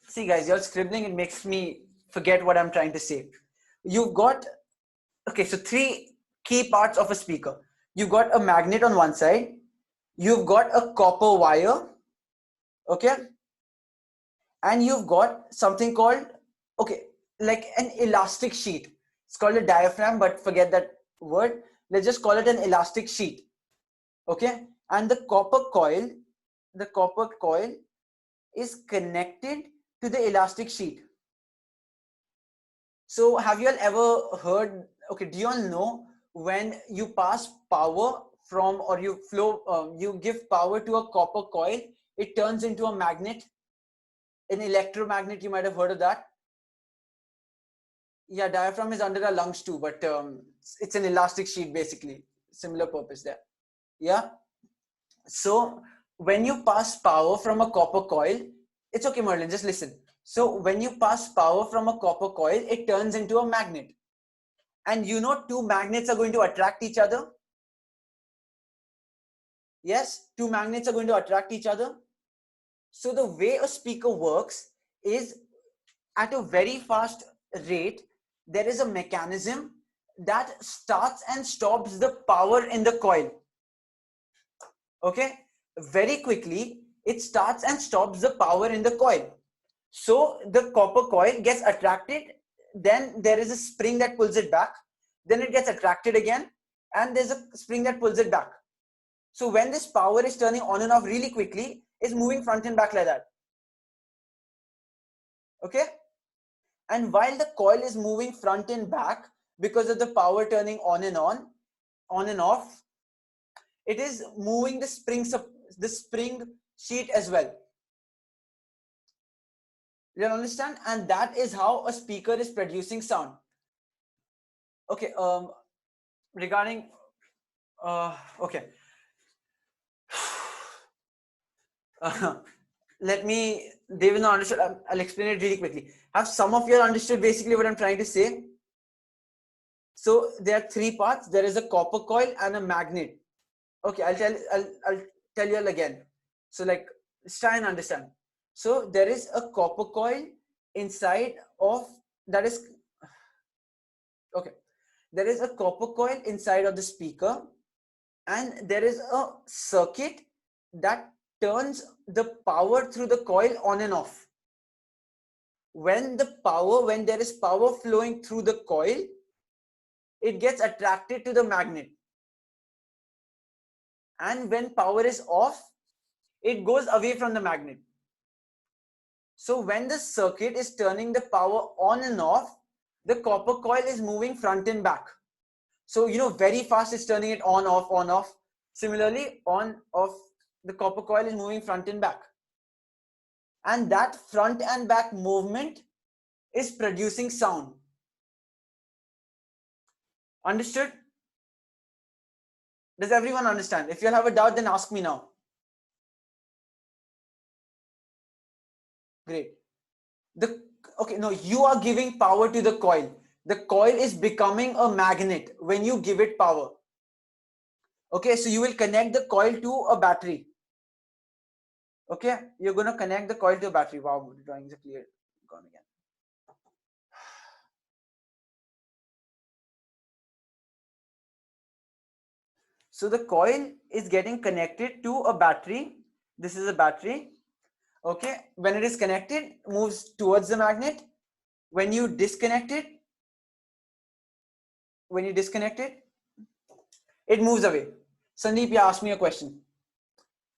see guys, you're scribbling. It makes me forget what I'm trying to say. You've got, okay, so three key parts of a speaker. You've got a magnet on one side. You've got a copper wire. Okay. And you've got something called, okay, like an elastic sheet. It's called a diaphragm, but forget that word. Let's just call it an elastic sheet. Okay. And the copper coil is connected to the elastic sheet. So have you all ever heard, okay, do you all know when you pass power from, or you you give power to a copper coil, it turns into a magnet, an electromagnet? You might have heard of that. Yeah, diaphragm is under our lungs too, but it's an elastic sheet, basically. Similar purpose there. Yeah. So when you pass power from a copper coil, it's okay, Merlin, just listen. So when you pass power from a copper coil, it turns into a magnet. And you know, two magnets are going to attract each other. Yes, two magnets are going to attract each other. So the way a speaker works is, at a very fast rate, there is a mechanism that starts and stops the power in the coil. Okay, very quickly, it starts and stops the power in the coil. So the copper coil gets attracted, then there is a spring that pulls it back, then it gets attracted again, and there's a spring that pulls it back. So when this power is turning on and off really quickly, it's moving front and back like that. Okay? And while the coil is moving front and back because of the power turning on and off, it is moving the spring sheet as well. You understand? And that is how a speaker is producing sound. Okay, regarding okay. Let me, they will not understood. I'll explain it really quickly. Have some of you understood basically what I'm trying to say? So there are three parts. There is a copper coil and a magnet. Okay, I'll tell you all again. So like, let's try and understand. So there is a copper coil inside of, that is, okay, there is a copper coil inside of the speaker, and there is a circuit that turns the power through the coil on and off. When there is power flowing through the coil, it gets attracted to the magnet. And when power is off, it goes away from the magnet. So when the circuit is turning the power on and off, the copper coil is moving front and back. So, you know, very fast it's turning it on, off, on, off. Similarly, on, off, the copper coil is moving front and back. And that front and back movement is producing sound. Understood? Does everyone understand? If you have a doubt, then ask me now. Great. Okay, no, you are giving power to the coil. The coil is becoming a magnet when you give it power. Okay, so you will connect the coil to a battery. Okay, you're going to connect the coil to a battery. Wow, the drawings are clear. Gone again. So the coil is getting connected to a battery. This is a battery. Okay, when it is connected, moves towards the magnet. When you disconnect it, it moves away. Sandeep, you asked me a question.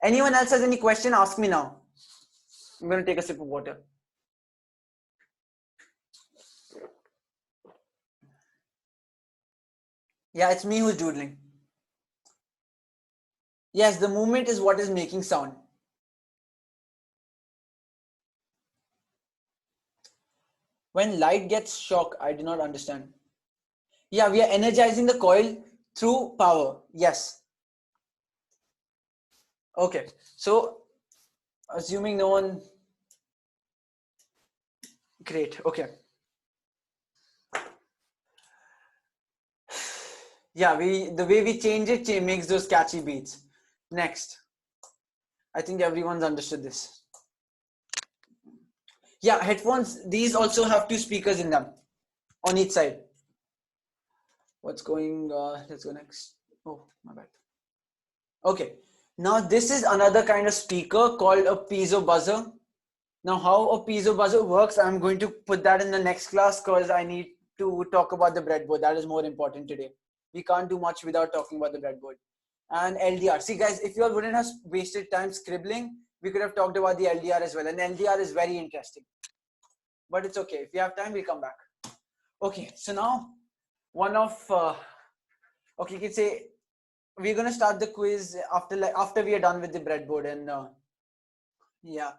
Anyone else has any question? Ask me now. I'm going to take a sip of water. Yeah, it's me who's doodling. Yes, the movement is what is making sound. When light gets shock, I do not understand. Yeah, we are energizing the coil through power. Yes. Okay. So, assuming no one. Great. Okay. Yeah, the way we change it makes those catchy beats. Next. I think everyone's understood this. Yeah, headphones, these also have two speakers in them on each side. Let's go next. Oh, my bad. Okay, now this is another kind of speaker called a piezo buzzer. Now how a piezo buzzer works, I'm going to put that in the next class because I need to talk about the breadboard. That is more important today. We can't do much without talking about the breadboard. And LDR. See guys, if you all wouldn't have wasted time scribbling, we could have talked about the LDR as well. And LDR is very interesting. But it's okay. If we have time, we'll come back. Okay, so now okay, you can say we're gonna start the quiz after we are done with the breadboard, and yeah,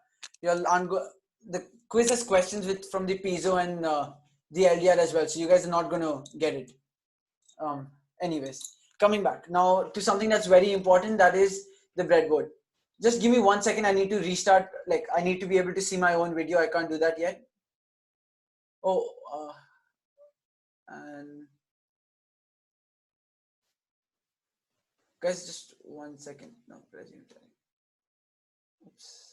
the quiz has questions from the piezo and the LDR as well, so you guys are not gonna get it. Anyways, coming back now to something that's very important, that is the breadboard. Just give me 1 second. I need to restart. Like I need to be able to see my own video. I can't do that yet. Oh, and guys, just 1 second. No, resume. Oops.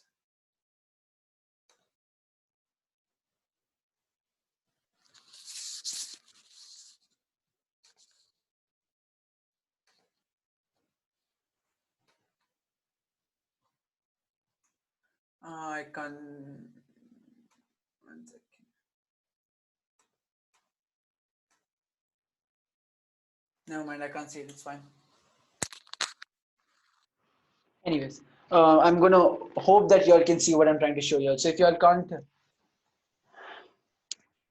I can't. 1 second. Never mind. I can't see it. It's fine. Anyways, I'm gonna hope that you all can see what I'm trying to show you. So if you all can't,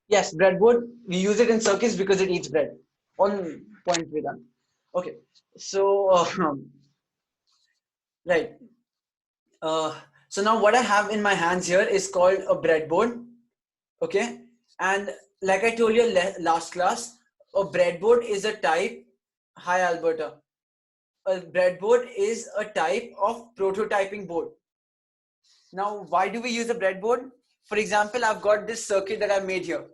yes, breadboard. We use it in circuits because it eats bread. On point, we're done. Okay. So right. So now what I have in my hands here is called a breadboard. Okay, and like I told you last class, a breadboard is a type. Hi, Alberta. A breadboard is a type of prototyping board. Now, why do we use a breadboard? For example, I've got this circuit that I've made here.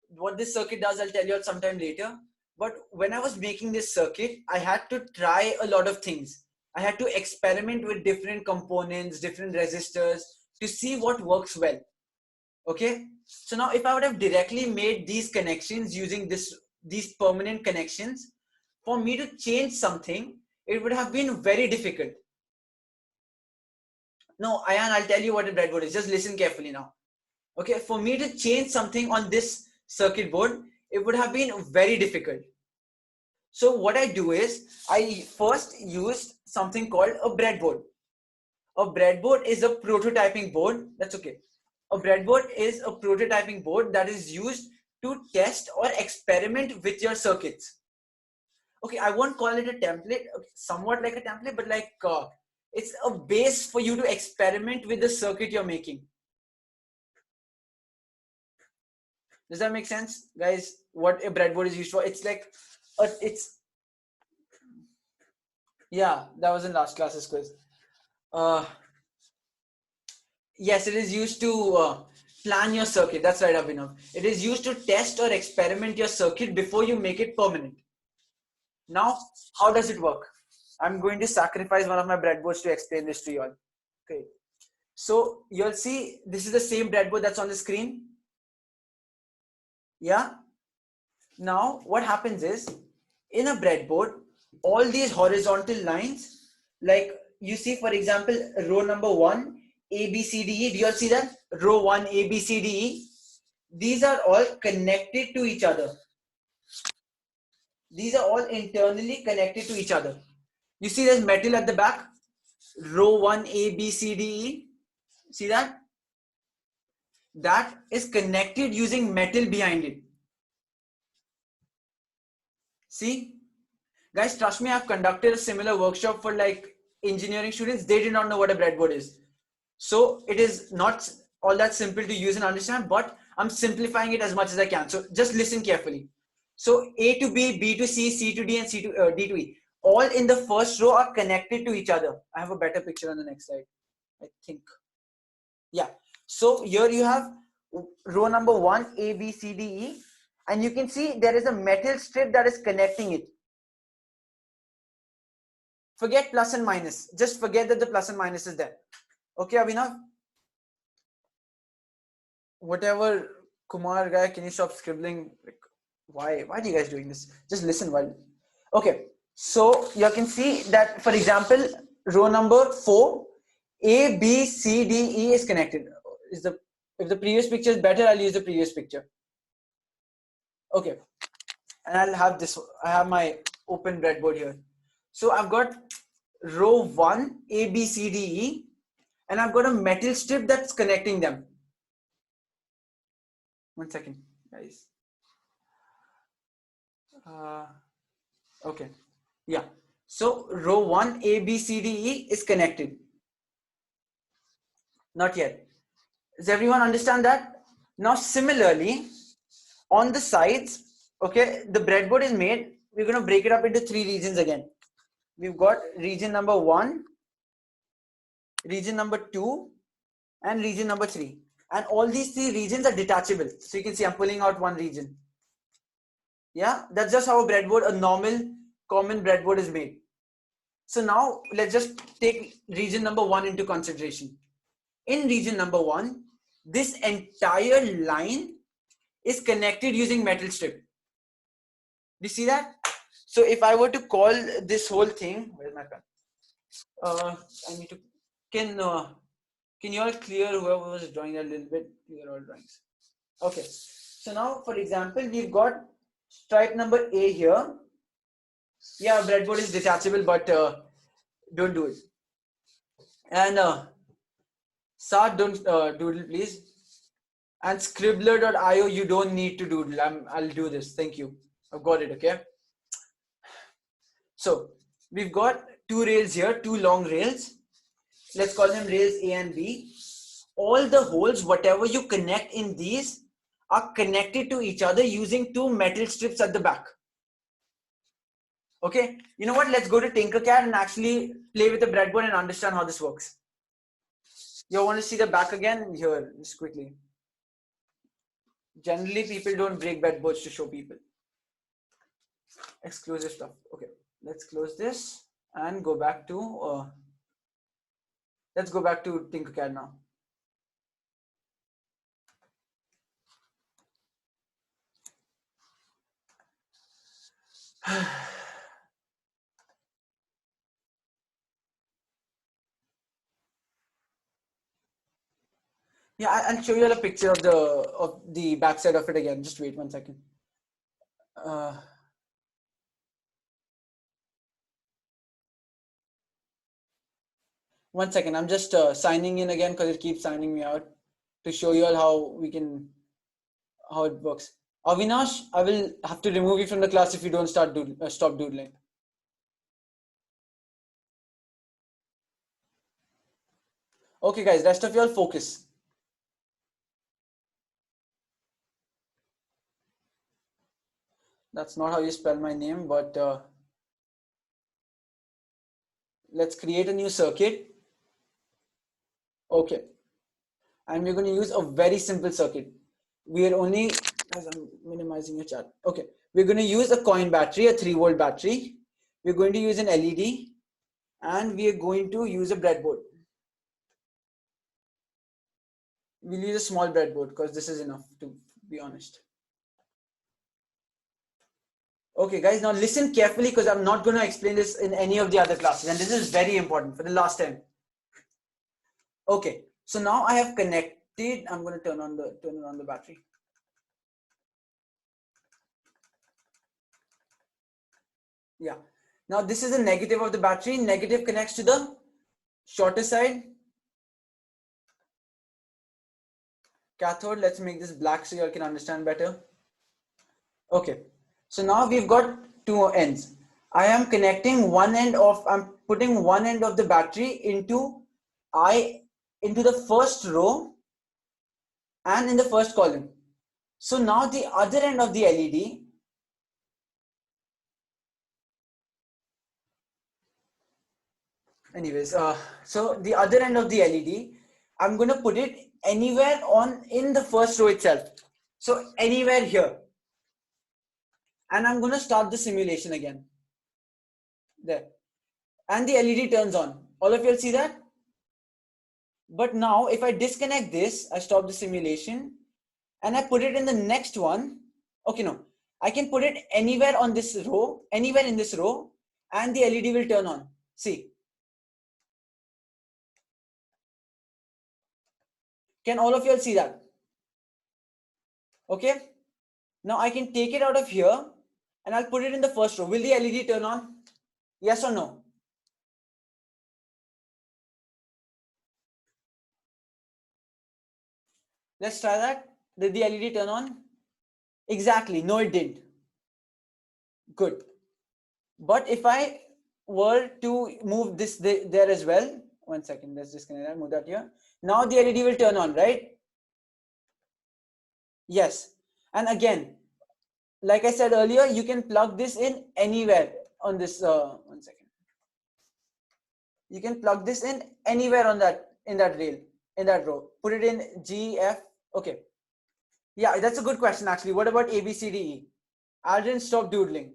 What this circuit does, I'll tell you sometime later. But when I was making this circuit, I had to try a lot of things. I had to experiment with different components, different resistors to see what works well. Okay. So now if I would have directly made these connections using these permanent connections, for me to change something, it would have been very difficult. No, Ayan, I'll tell you what a breadboard is. Just listen carefully now. Okay, for me to change something on this circuit board, it would have been very difficult. So what I do is, I first used something called a breadboard. A breadboard is a prototyping board. That's okay. A breadboard is a prototyping board that is used to test or experiment with your circuits. Okay, I won't call it a template, somewhat like a template, but like it's a base for you to experiment with the circuit you're making. Does that make sense, guys? What a breadboard is used for? It's like It's, yeah, that was in last class's quiz. Uh, yes, it is used to plan your circuit. That's right, Abhinav. It is used to test or experiment your circuit before you make it permanent. Now, how does it work? I'm going to sacrifice one of my breadboards to explain this to you all. Okay. So you'll see this is the same breadboard that's on the screen. Yeah. Now, what happens is in a breadboard, all these horizontal lines, like you see, for example, row number 1, A, B, C, D, E. Do you all see that? Row 1, A, B, C, D, E. These are all connected to each other. These are all internally connected to each other. You see there's metal at the back. Row 1, A, B, C, D, E. See that? That is connected using metal behind it. See? Guys, trust me, I've conducted a similar workshop for like engineering students. They did not know what a breadboard is. So it is not all that simple to use and understand, but I'm simplifying it as much as I can. So just listen carefully. So A to B, B to C, C to D, and C to D to E, all in the first row are connected to each other. I have a better picture on the next slide, I think. Yeah. So here you have row number 1, A, B, C, D, E, and you can see there is a metal strip that is connecting it. Forget plus and minus. Just forget that the plus and minus is there. Okay, Abhinav? Whatever, Kumar guy, can you stop scribbling? Like, why are you guys doing this? Just listen while. Okay, so you can see that, for example, row number 4, A, B, C, D, E is connected. If the previous picture is better, I'll use the previous picture. Okay, and I'll have this. I have my open breadboard here. So I've got row 1, A, B, C, D, E, and I've got a metal strip that's connecting them. 1 second, guys. Okay, yeah. So row 1, A, B, C, D, E is connected. Not yet. Does everyone understand that? Now, similarly, on the sides, okay, the breadboard is made. We're going to break it up into 3 regions again. We've got region number 1, region number 2, and region number 3. And all these 3 regions are detachable. So you can see I'm pulling out one region. Yeah, that's just how a breadboard, a normal common breadboard is made. So now let's just take region number 1 into consideration. In region number 1, this entire line is connected using metal strip. Do you see that? So if I were to call this whole thing, where's my pen? I need to, can you all clear whoever was drawing that a little bit, clear all drawings. Okay. So now, for example, we've got stripe number A here. Yeah, breadboard is detachable, but don't do it. And Saad, don't doodle, please. And scribbler.io, you don't need to doodle. I'll do this. Thank you. I've got it. Okay. So we've got 2 rails here, 2 long rails. Let's call them rails A and B. All the holes, whatever you connect in these, are connected to each other using 2 metal strips at the back. Okay. You know what? Let's go to Tinkercad and actually play with the breadboard and understand how this works. You want to see the back again? Here, just quickly. Generally, people don't break breadboards to show people. Exclusive stuff. Okay, let's close this and go back to let's go back to Tinkercad now. Yeah, I'll show you a picture of the backside of it again. Just wait 1 second. 1 second. I'm just signing in again because it keeps signing me out to show you all how it works. Avinash, I will have to remove you from the class if you don't stop doodling. Okay, guys, rest of you all focus. That's not how you spell my name, but let's create a new circuit. Okay. And we're going to use a very simple circuit. We are only, as I'm minimizing your chat. Okay. We're going to use a coin battery, a 3-volt battery. We're going to use an LED, and we are going to use a breadboard. We'll use a small breadboard because this is enough, to be honest. Okay, guys, now listen carefully because I'm not going to explain this in any of the other classes, and this is very important for the last time. Okay, so now I have connected. I'm going to turn on the battery. Yeah. Now this is the negative of the battery. Negative connects to the shorter side. Cathode. Let's make this black so you all can understand better. Okay. So now we've got two ends. I am connecting one end of. I'm putting one end of the battery into the first row and in the first column. So now the other end of the LED. Anyways, so the other end of the LED, I'm going to put it anywhere in the first row itself. So anywhere here. And I'm going to start the simulation again. There. And the LED turns on. All of you will see that? But now if I disconnect this, I stop the simulation and I put it in the next one. Okay, no. I can put it anywhere on this row, anywhere in this row, and the LED will turn on. See. Can all of you all see that? Okay. Now I can take it out of here and I'll put it in the first row. Will the LED turn on? Yes or no? Let's try that. Did the LED turn on? Exactly. No, it didn't. Good. But if I were to move this there as well, 1 second, let's disconnect that, move that here. Now the LED will turn on, right? Yes. And again, like I said earlier, you can plug this in anywhere on this. 1 second. You can plug this in anywhere on in that row. Put it in G, F. Okay. Yeah, that's a good question actually. What about A, B, C, D, E? Aldrin, stop doodling.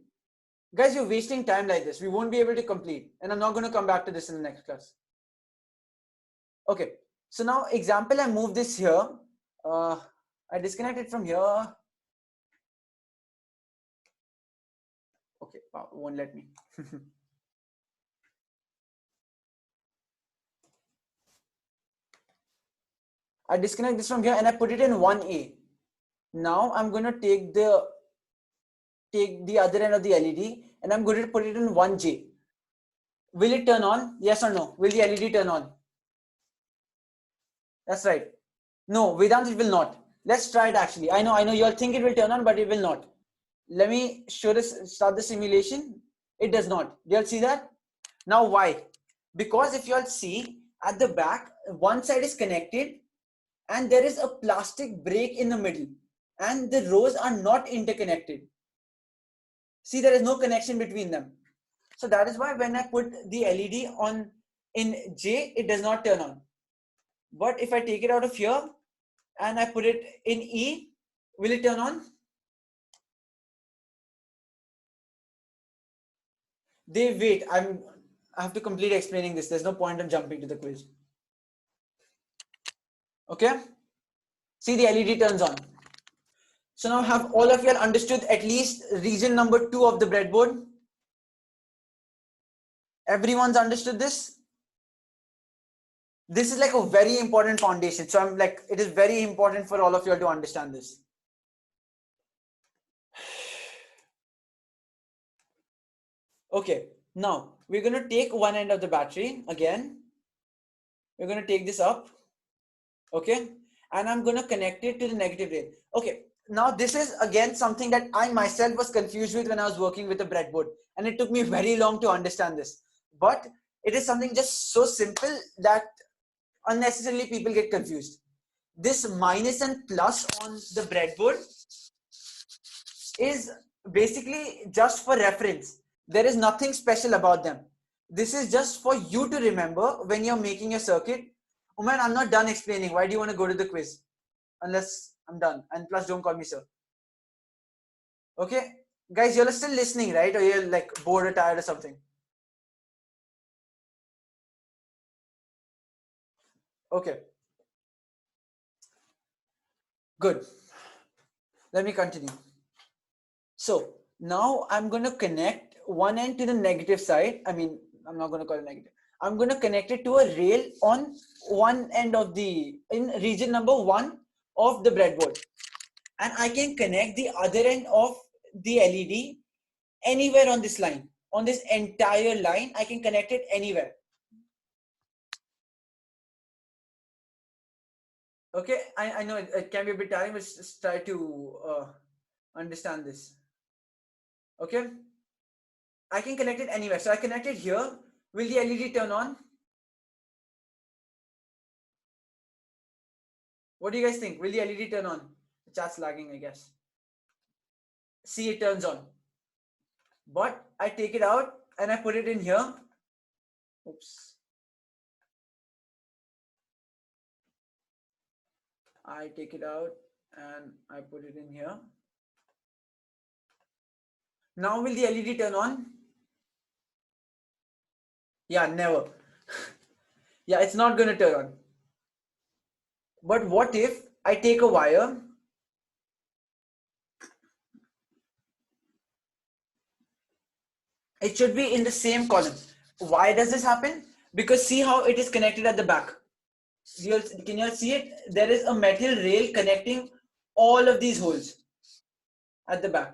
Guys, you're wasting time like this. We won't be able to complete. And I'm not going to come back to this in the next class. Okay. So now example, I move this here. I disconnect it from here. Okay, won't let me. I disconnect this from here and I put it in 1A. Now I'm going to take the other end of the LED and I'm going to put it in 1J. Will it turn on? Yes or no? Will the LED turn on? That's right. No, Vedant, it will not. Let's try it actually. I know you all think it will turn on, but it will not. Let me start the simulation. It does not. Do you all see that? Now why? Because if you all see at the back, one side is connected and there is a plastic break in the middle and the rows are not interconnected. See, there is no connection between them. So that is why when I put the LED on in J, it does not turn on. But if I take it out of here and I put it in E, will it turn on? Wait, I have to complete explaining this. There's no point in jumping to the quiz. Okay. See, the LED turns on. So now have all of you understood at least region number 2 of the breadboard? Everyone's understood this? This is like a very important foundation. So I'm like, it is very important for all of you to understand this. Okay, now we're going to take one end of the battery again. We're going to take this up. Okay, and I'm going to connect it to the negative rail. Okay, now this is again something that I myself was confused with when I was working with a breadboard, and it took me very long to understand this. But it is something just so simple that unnecessarily people get confused. This minus and plus on the breadboard is basically just for reference. There is nothing special about them. This is just for you to remember when you're making a circuit. Oh man, I'm not done explaining. Why do you want to go to the quiz? Unless I'm done. And plus, don't call me sir. Okay? Guys, you're still listening, right? Or you're like bored or tired or something? Okay. Good. Let me continue. So now I'm going to connect one end to the negative side. I mean, I'm not going to call it negative. I'm going to connect it to a rail on one end of in region number 1 of the breadboard. And I can connect the other end of the LED anywhere on this line. On this entire line, I can connect it anywhere. Okay, I know it can be a bit tiring, but just try to understand this. Okay, I can connect it anywhere. So I connect it here. Will the LED turn on? What do you guys think? Will the LED turn on? The chat's lagging, I guess. See, it turns on. But I take it out and I put it in here. Oops. I take it out and I put it in here. Now will the LED turn on? Yeah, never. Yeah, it's not going to turn on. But what if I take a wire, it should be in the same column. Why does this happen? Because see how it is connected at the back. Can you see it? There is a metal rail connecting all of these holes at the back.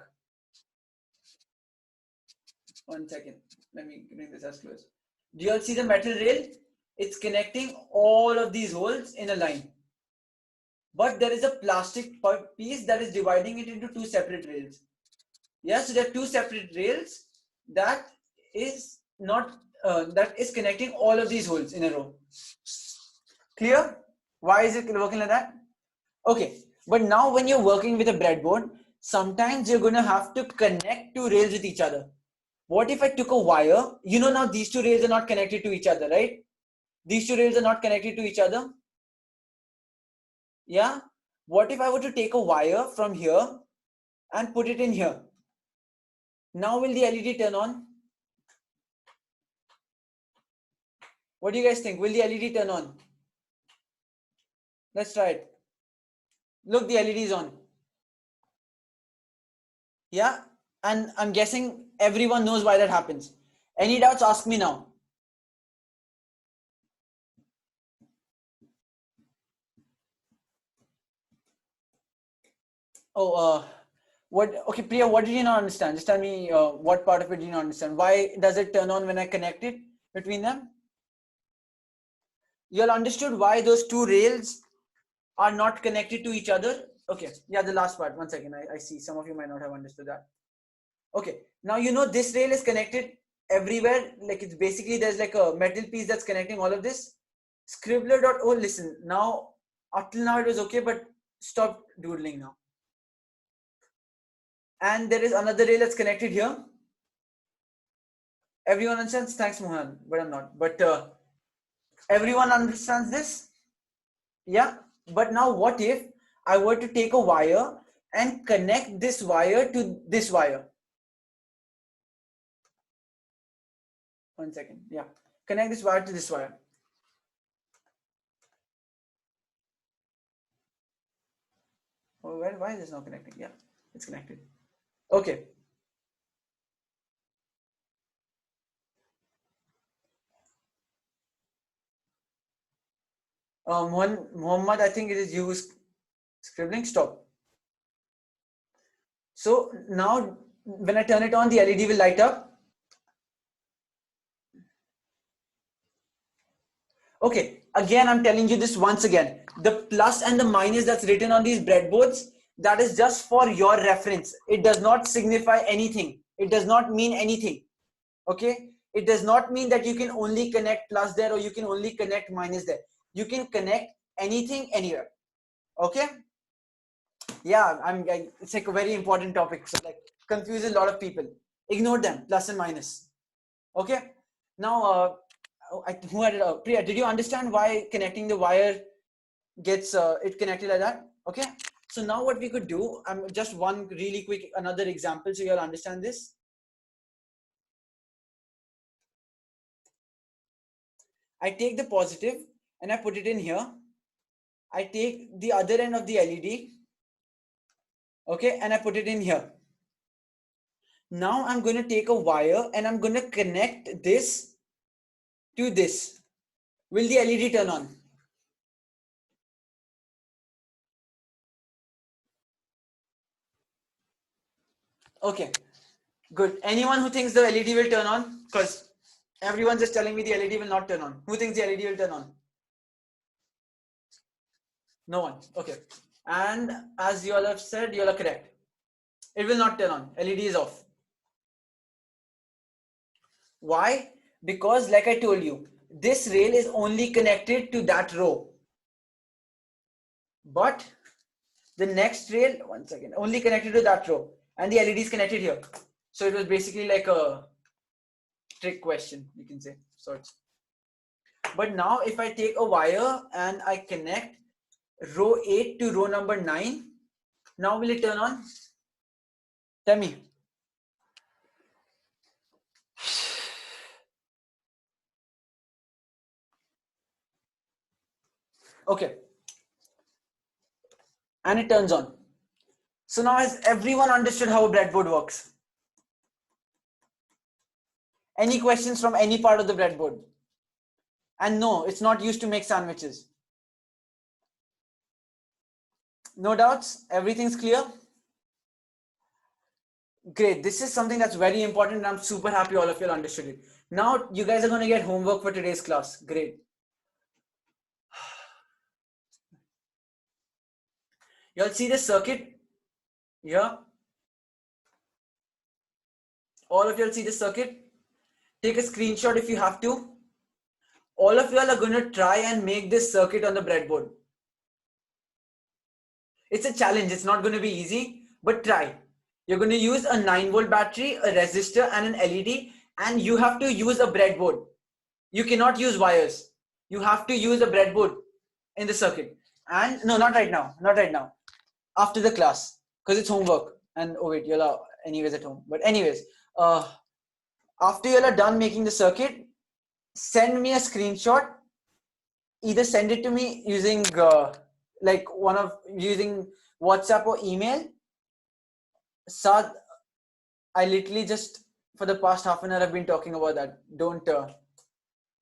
1 second. Let me bring this as close. Do you all see the metal rail? It's connecting all of these holes in a line. But there is a plastic piece that is dividing it into 2 separate rails. Yes, so there are 2 separate rails that is connecting all of these holes in a row. Clear? Why is it working like that? Okay, but now when you're working with a breadboard, sometimes you're going to have to connect 2 rails with each other. What if I took a wire? You know, now these 2 rails are not connected to each other, right? These 2 rails are not connected to each other. Yeah. What if I were to take a wire from here and put it in here? Now will the LED turn on? What do you guys think? Will the LED turn on? Let's try it. Look, the LED is on. Yeah. And I'm guessing everyone knows why that happens. Any doubts? Ask me now. Oh, okay, Priya, what did you not understand? Just tell me what part of it did you not understand? Why does it turn on when I connect it between them? You all understood why those 2 rails are not connected to each other? Okay, yeah, the last part. 1 second, I see some of you might not have understood that. Okay, now you know this rail is connected everywhere. Like it's basically there's like a metal piece that's connecting all of this. Scribbler.o, listen, now up till now it was okay, but stop doodling now. And there is another rail that's connected here. Everyone understands? Thanks, Mohan, but I'm not. But everyone understands this? Yeah. But now what if I were to take a wire and connect this wire to this wire? 1 second. Yeah. Connect this wire to this wire. Oh, well, why is this not connecting? Yeah, it's connected. Okay. Muhammad, I think it is you scribbling. Stop. So now when I turn it on, the LED will light up. Okay, again, I'm telling you this once again. The plus and the minus that's written on these breadboards, that is just for your reference. It does not signify anything. It does not mean anything. Okay, it does not mean that you can only connect plus there or you can only connect minus there. You can connect anything anywhere. Okay, yeah, it's like a very important topic, so like confuses a lot of people. Ignore them, plus and minus. Okay. Now, who had it? Priya, did you understand why connecting the wire gets it connected like that? Okay. So now what we could do, just one really quick another example so you'll understand this. I take the positive and I put it in here. I take the other end of the LED, okay, and I put it in here. Now I'm going to take a wire and I'm going to connect this to this. Will the LED turn on? Okay, good. Anyone who thinks the LED will turn on? Because everyone's just telling me the LED will not turn on. Who thinks the LED will turn on? No one. Okay. And as you all have said, you all are correct. It will not turn on. LED is off. Why? Because like I told you, this rail is only connected to that row. But the next rail, one second, only connected to that row. And the LED is connected here. So it was basically like a trick question, you can say, sorts. But now if I take a wire and I connect row 8 to row number 9, now will it turn on? Tell me. Okay. And it turns on. So now has everyone understood how a breadboard works? Any questions from any part of the breadboard? And no, it's not used to make sandwiches. No doubts? Everything's clear? Great. This is something that's very important and I'm super happy all of you understood it. Now you guys are going to get homework for today's class. Great. You all see this circuit? Yeah. All of you all see this circuit? Take a screenshot if you have to. All of you all are going to try and make this circuit on the breadboard. It's a challenge. It's not going to be easy, but try. You're going to use a 9-volt battery, a resistor and an LED, and you have to use a breadboard. You cannot use wires. You have to use a breadboard in the circuit. And no, not right now. Not right now. After the class, because it's homework. And oh wait, you're anyways at home. But anyways, after you're done making the circuit, send me a screenshot. Either send it to me using using WhatsApp or email. Sad, I literally just for the past half an hour I've been talking about that. Don't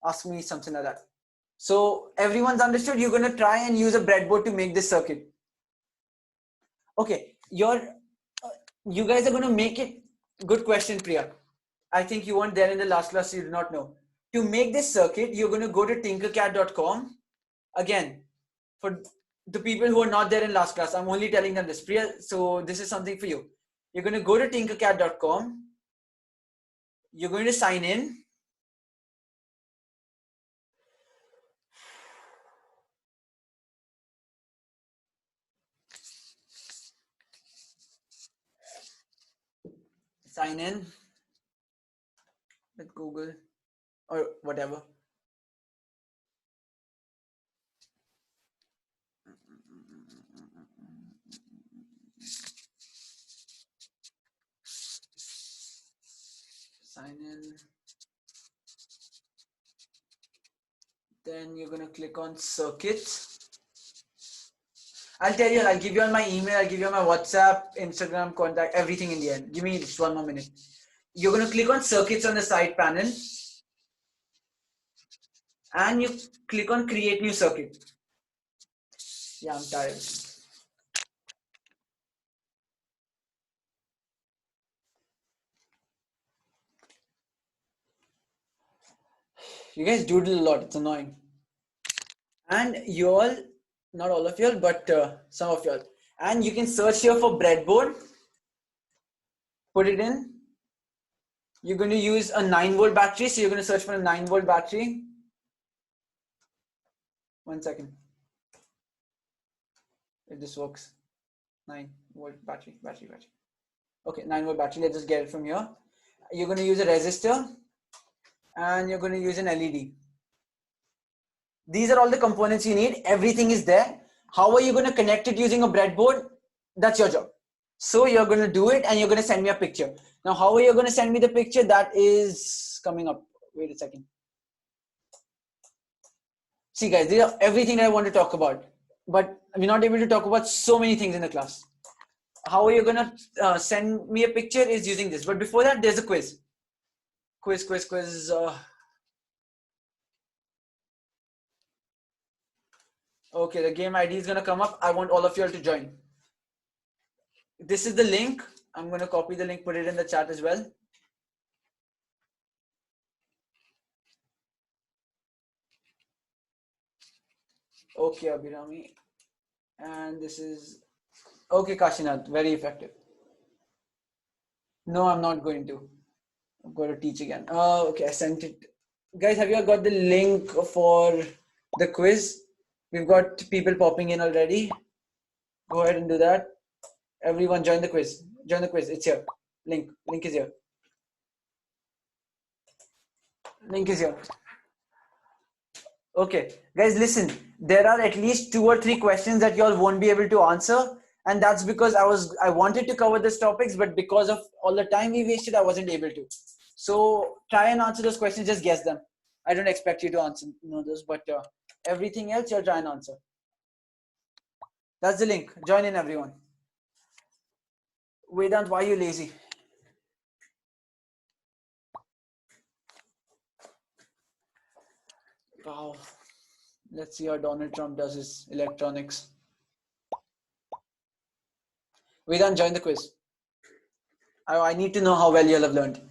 ask me something like that. So everyone's understood. You're going to try and use a breadboard to make this circuit. Okay, you guys are going to make it. Good question, Priya. I think you weren't there in the last class, so you do not know. To make this circuit, you're going to go to tinkercad.com. Again, for the people who are not there in last class, I'm only telling them this, Priya. So this is something for you. You're going to go to tinkercad.com. You're going to sign in. Sign in with Google or whatever. Sign in. Then you're going to click on circuit. I'll tell you, I'll give you all my email, I'll give you all my WhatsApp, Instagram, contact, everything in the end. Give me just one more minute. You're going to click on circuits on the side panel. And you click on create new circuit. Yeah, I'm tired. You guys doodle a lot, it's annoying. And you all, not all of you all, but some of you all. And you can search here for breadboard. Put it in. You're going to use a 9-volt battery. So you're going to search for a 9-volt battery. 1 second. If this works. 9-volt battery. Okay, 9 volt battery. Let's just get it from here. You're going to use a resistor and you're going to use an LED. These are all the components you need. Everything is there. How are you going to connect it using a breadboard? That's your job. So you're going to do it and you're going to send me a picture. Now, how are you going to send me the picture? That is coming up. Wait a second. See guys, these are everything that I want to talk about, but we're not able to talk about so many things in the class. How are you going to send me a picture is using this. But before that, there's a quiz. Quiz. Okay, the game ID is going to come up. I want all of you all to join. This is the link. I'm going to copy the link, put it in the chat as well. Okay, Abhirami. And this is, okay, Kashinath, very effective. No, I'm not going to. I'm going to teach again. Okay, I sent it. Guys, have you all got the link for the quiz? We've got people popping in already. Go ahead and do that. Everyone join the quiz. Join the quiz. It's here. Link is here. Link is here. Okay, guys, listen. There are at least 2 or 3 questions that you all won't be able to answer. And that's because I wanted to cover these topics, but because of all the time we wasted, I wasn't able to. So try and answer those questions, just guess them. I don't expect you to answer those, but everything else you'll try and answer. That's the link. Join in, everyone. Vedant, why are you lazy? Wow. Let's see how Donald Trump does his electronics. Vedant, join the quiz. I need to know how well you all have learned.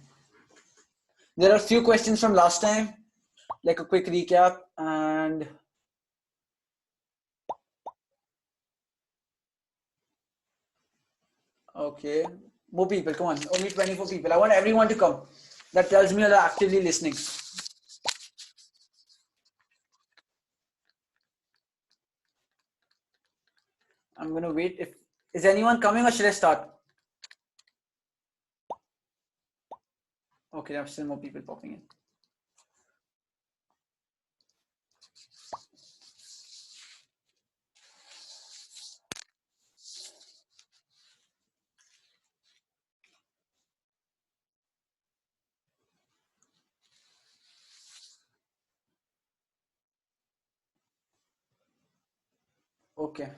There are a few questions from last time, like a quick recap, and okay, more people, come on, only 24 people. I want everyone to come. That tells me you're actively listening. I'm going to wait. Is anyone coming or should I start? Okay, there are still more people popping in. Okay,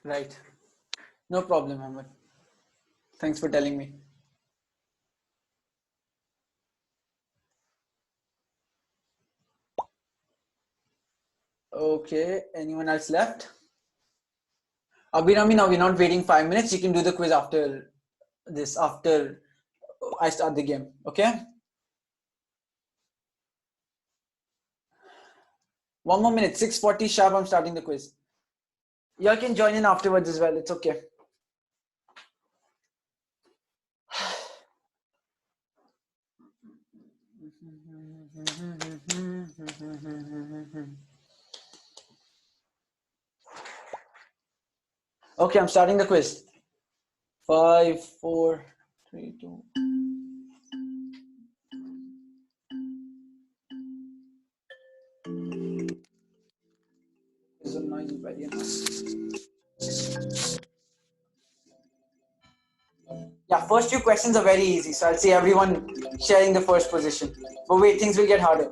right. No problem, Ahmed. Thanks for telling me. Okay, anyone else left? Abhirami, now we're not waiting 5 minutes. You can do the quiz after this, after I start the game. Okay? 1 more minute, 6:40 sharp, I'm starting the quiz. You can join in afterwards as well. It's okay. Okay, I'm starting the quiz. 5, 4, 3, 2. Is a noisy very Yeah, first 2 questions are very easy. So I'll see everyone sharing the first position. But wait, things will get harder.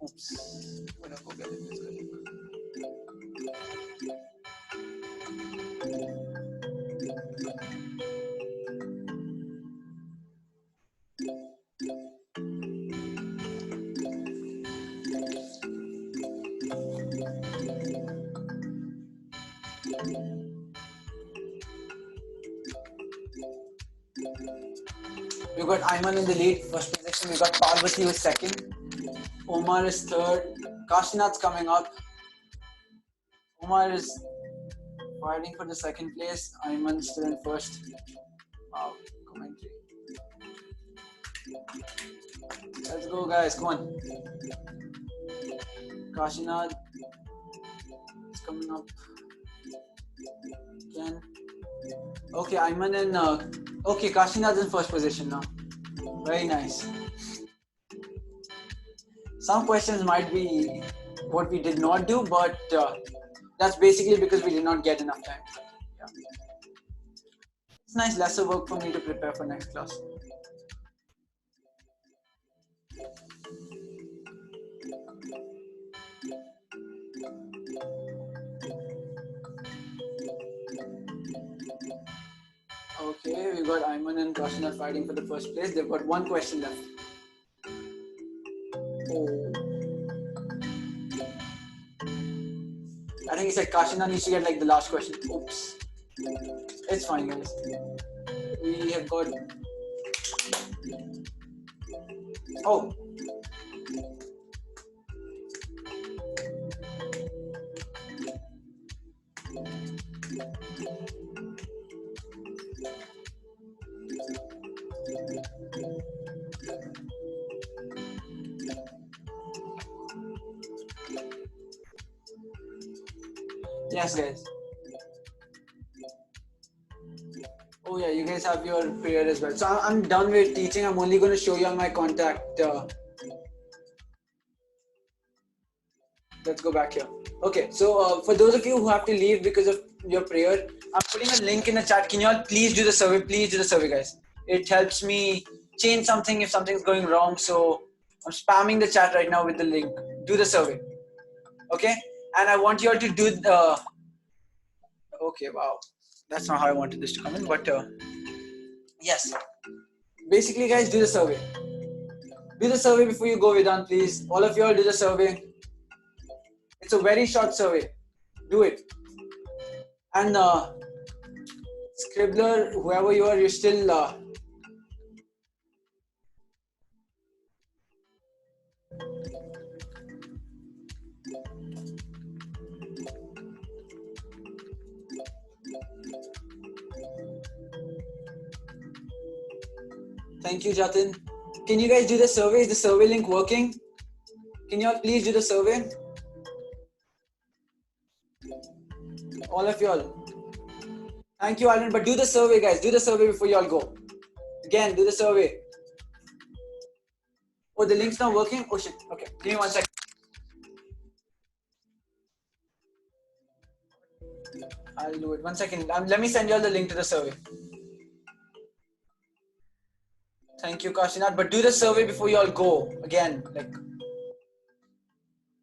Oops. Gonna go get it. We've got Ayman in the lead, first position. We've got Parvati who is second. Omar is third. Kashinath's coming up. Omar is fighting for the second place. Ayman still in first. Wow, commentary. Let's go, guys. Come on. Kashinath is coming up again. Okay, Ayman and okay, Kashinath in first position now. Very nice. Some questions might be what we did not do, but that's basically because we did not get enough time. Yeah. It's nice, lesser work for me to prepare for next class. Okay, we got Ayman and Kashinath fighting for the first place. They've got one question left. Oh. I think he said Kashinath needs to get like the last question. Oops. It's fine, guys. We have got. Oh. Yes, guys. Oh yeah, you guys have your prayer as well. So I'm done with teaching. I'm only going to show you on my contact. Let's go back here. Okay, so for those of you who have to leave because of your prayer, I'm putting a link in the chat. Can you all please do the survey? Please do the survey, guys. It helps me change something if something's going wrong. So I'm spamming the chat right now with the link. Do the survey. Okay? And I want you all to do the... Okay, wow. That's not how I wanted this to come in, but yes. Basically, guys, do the survey. Do the survey before you go, Vedant, please. All of you all do the survey. It's a very short survey. Do it. And Scribbler, whoever you are, you're still... Thank you, Jatin. Can you guys do the survey? Is the survey link working? Can you all please do the survey? All of you all. Thank you, Alan. But do the survey, guys. Do the survey before you all go. Again, do the survey. Oh, the link's not working? Oh, shit. Okay. Give me 1 second. I'll do it. 1 second. Let me send you all the link to the survey. Thank you, Kashinath. But do the survey before you all go. Again, like...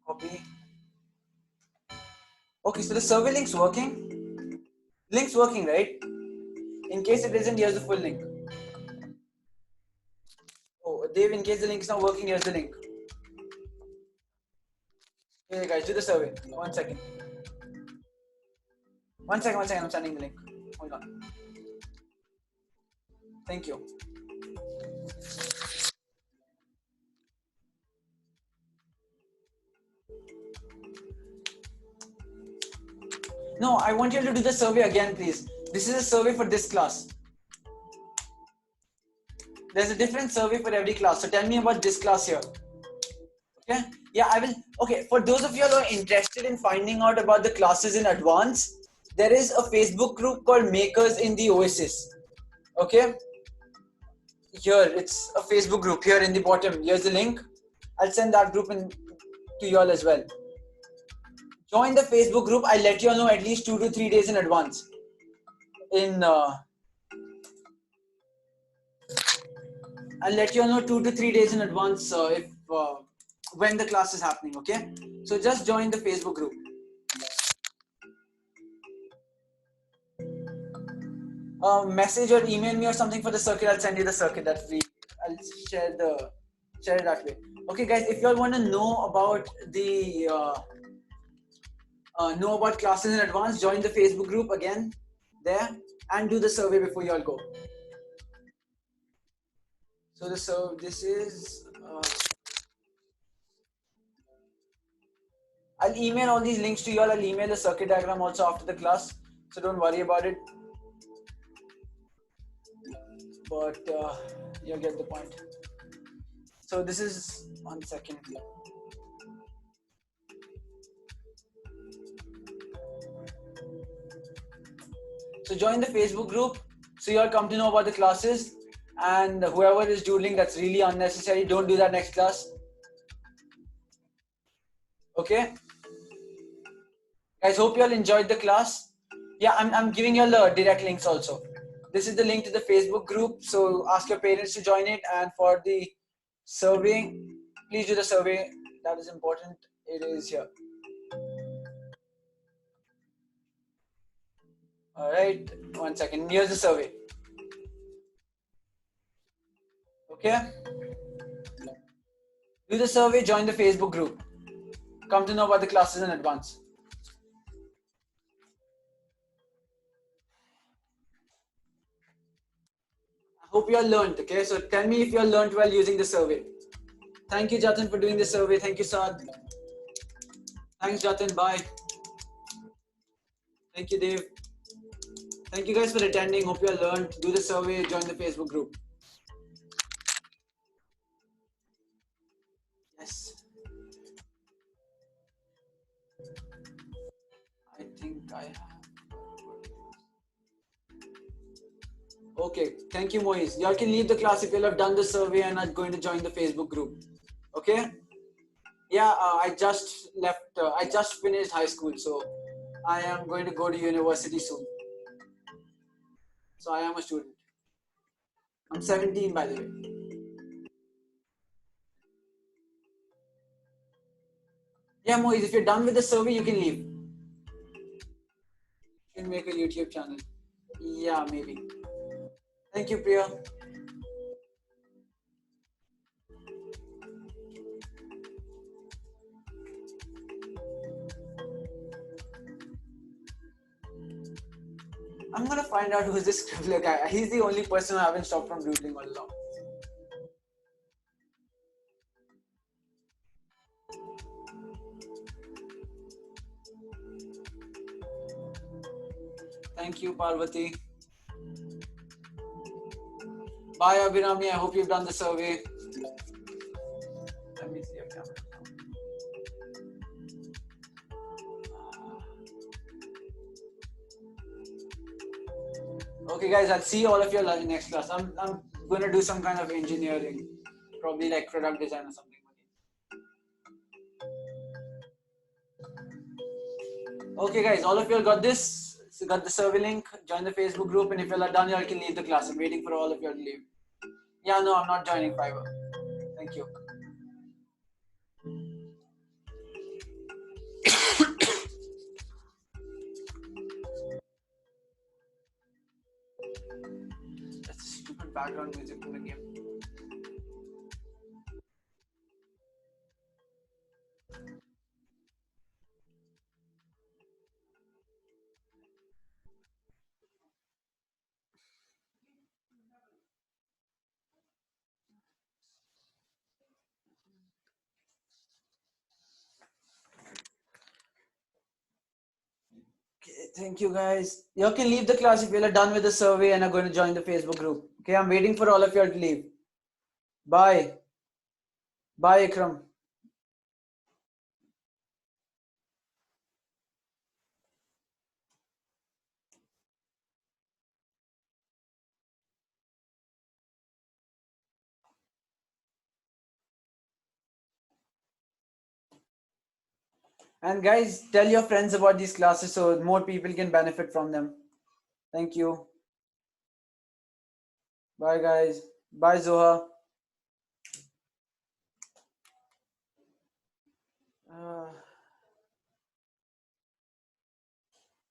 Copy. Okay, so the survey link's working. Link's working, right? In case it isn't, here's the full link. Oh, Dave, in case the link is not working, here's the link. Here, guys, do the survey. 1 second. 1 second, I'm sending the link. Hold on. Thank you. No, I want you to do the survey again, please. This is a survey for this class. There's a different survey for every class. So tell me about this class here. Okay? Yeah, I will. Okay, for those of you who are interested in finding out about the classes in advance, there is a Facebook group called Makers in the Oasis. Okay? Here, it's a Facebook group here in the bottom. Here's the link. I'll send that group in to you all as well. Join the Facebook group. I'll let you all know at least 2 to 3 days in advance. I'll let you all know 2 to 3 days in advance when the class is happening. Okay, so just join the Facebook group. Message or email me or something for the circuit. I'll send you the circuit that I'll share it that way. Okay, guys, if you all want to know about the know about classes in advance, join the Facebook group again there and do the survey before you all go. So this is. I'll email all these links to you all. I'll email the circuit diagram also after the class, so don't worry about it. But you'll get the point. So this is 1 second. So join the Facebook group so you all come to know about the classes, and whoever is doodling, that's really unnecessary. Don't do that next class. Okay? Guys, hope you all enjoyed the class. Yeah, I'm giving you all the direct links also. This is the link to the Facebook group. So ask your parents to join it. And for the survey, please do the survey. That is important. It is here. All right. 1 second. Here's the survey. Okay. Do the survey. Join the Facebook group. Come to know about the classes in advance. I hope you all learned. Okay. So tell me if you all learned while using the survey. Thank you, Jatin, for doing the survey. Thank you, Saad. Thanks, Jatin. Bye. Thank you, Dave. Thank you guys for attending. Hope you all learned. Do the survey. Join the Facebook group. Yes. I think I have. Okay. Thank you, Moise. Y'all can leave the class if you have done the survey and are going to join the Facebook group. Okay. Yeah, I just left. I just finished high school, so I am going to go to university soon. So I am a student. I'm 17, by the way. Yeah, Moise, if you're done with the survey, you can leave. You can make a YouTube channel. Yeah, maybe. Thank you, Priya. I'm gonna find out who's this scribbler guy. He's the only person I haven't stopped from doodling all along. Thank you, Parvati. Bye, Abhinami. I hope you've done the survey. Let me see your camera. Okay, guys, I'll see all of you in next class. I'm going to do some kind of engineering, probably like product design or something. Okay, guys, all of you all got this. So got the survey link. Join the Facebook group, and if you all are done, you all can leave the class. I'm waiting for all of you all to leave. Yeah, no, I'm not joining Fiverr. Thank you. That's stupid background music from the game. Okay, thank you, guys. You all can leave the class if you all are done with the survey and are going to join the Facebook group. Okay, I'm waiting for all of you all to leave. Bye. Bye, Ikram. And guys, tell your friends about these classes so more people can benefit from them. Thank you. Bye, guys. Bye, Zoha.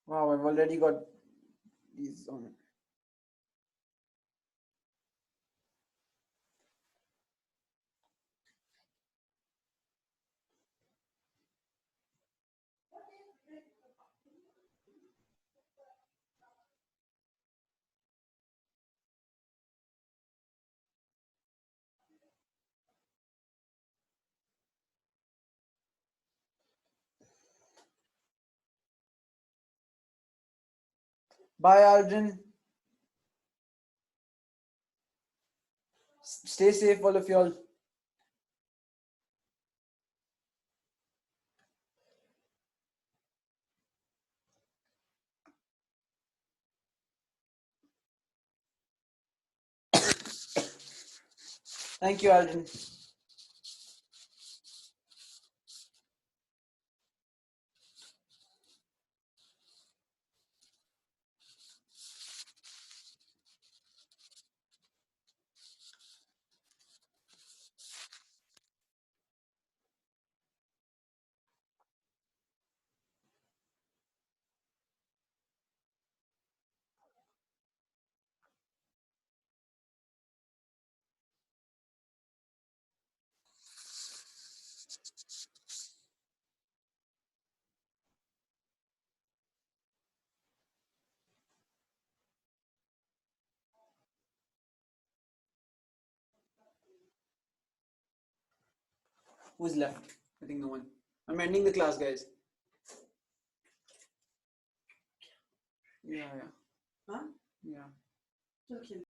Wow, I've already got these on. Bye, Aldrin. Stay safe, all of y'all. Thank you, Aldrin. Who's left? I think no one. I'm ending the class, guys. Yeah. Huh? Yeah. Okay.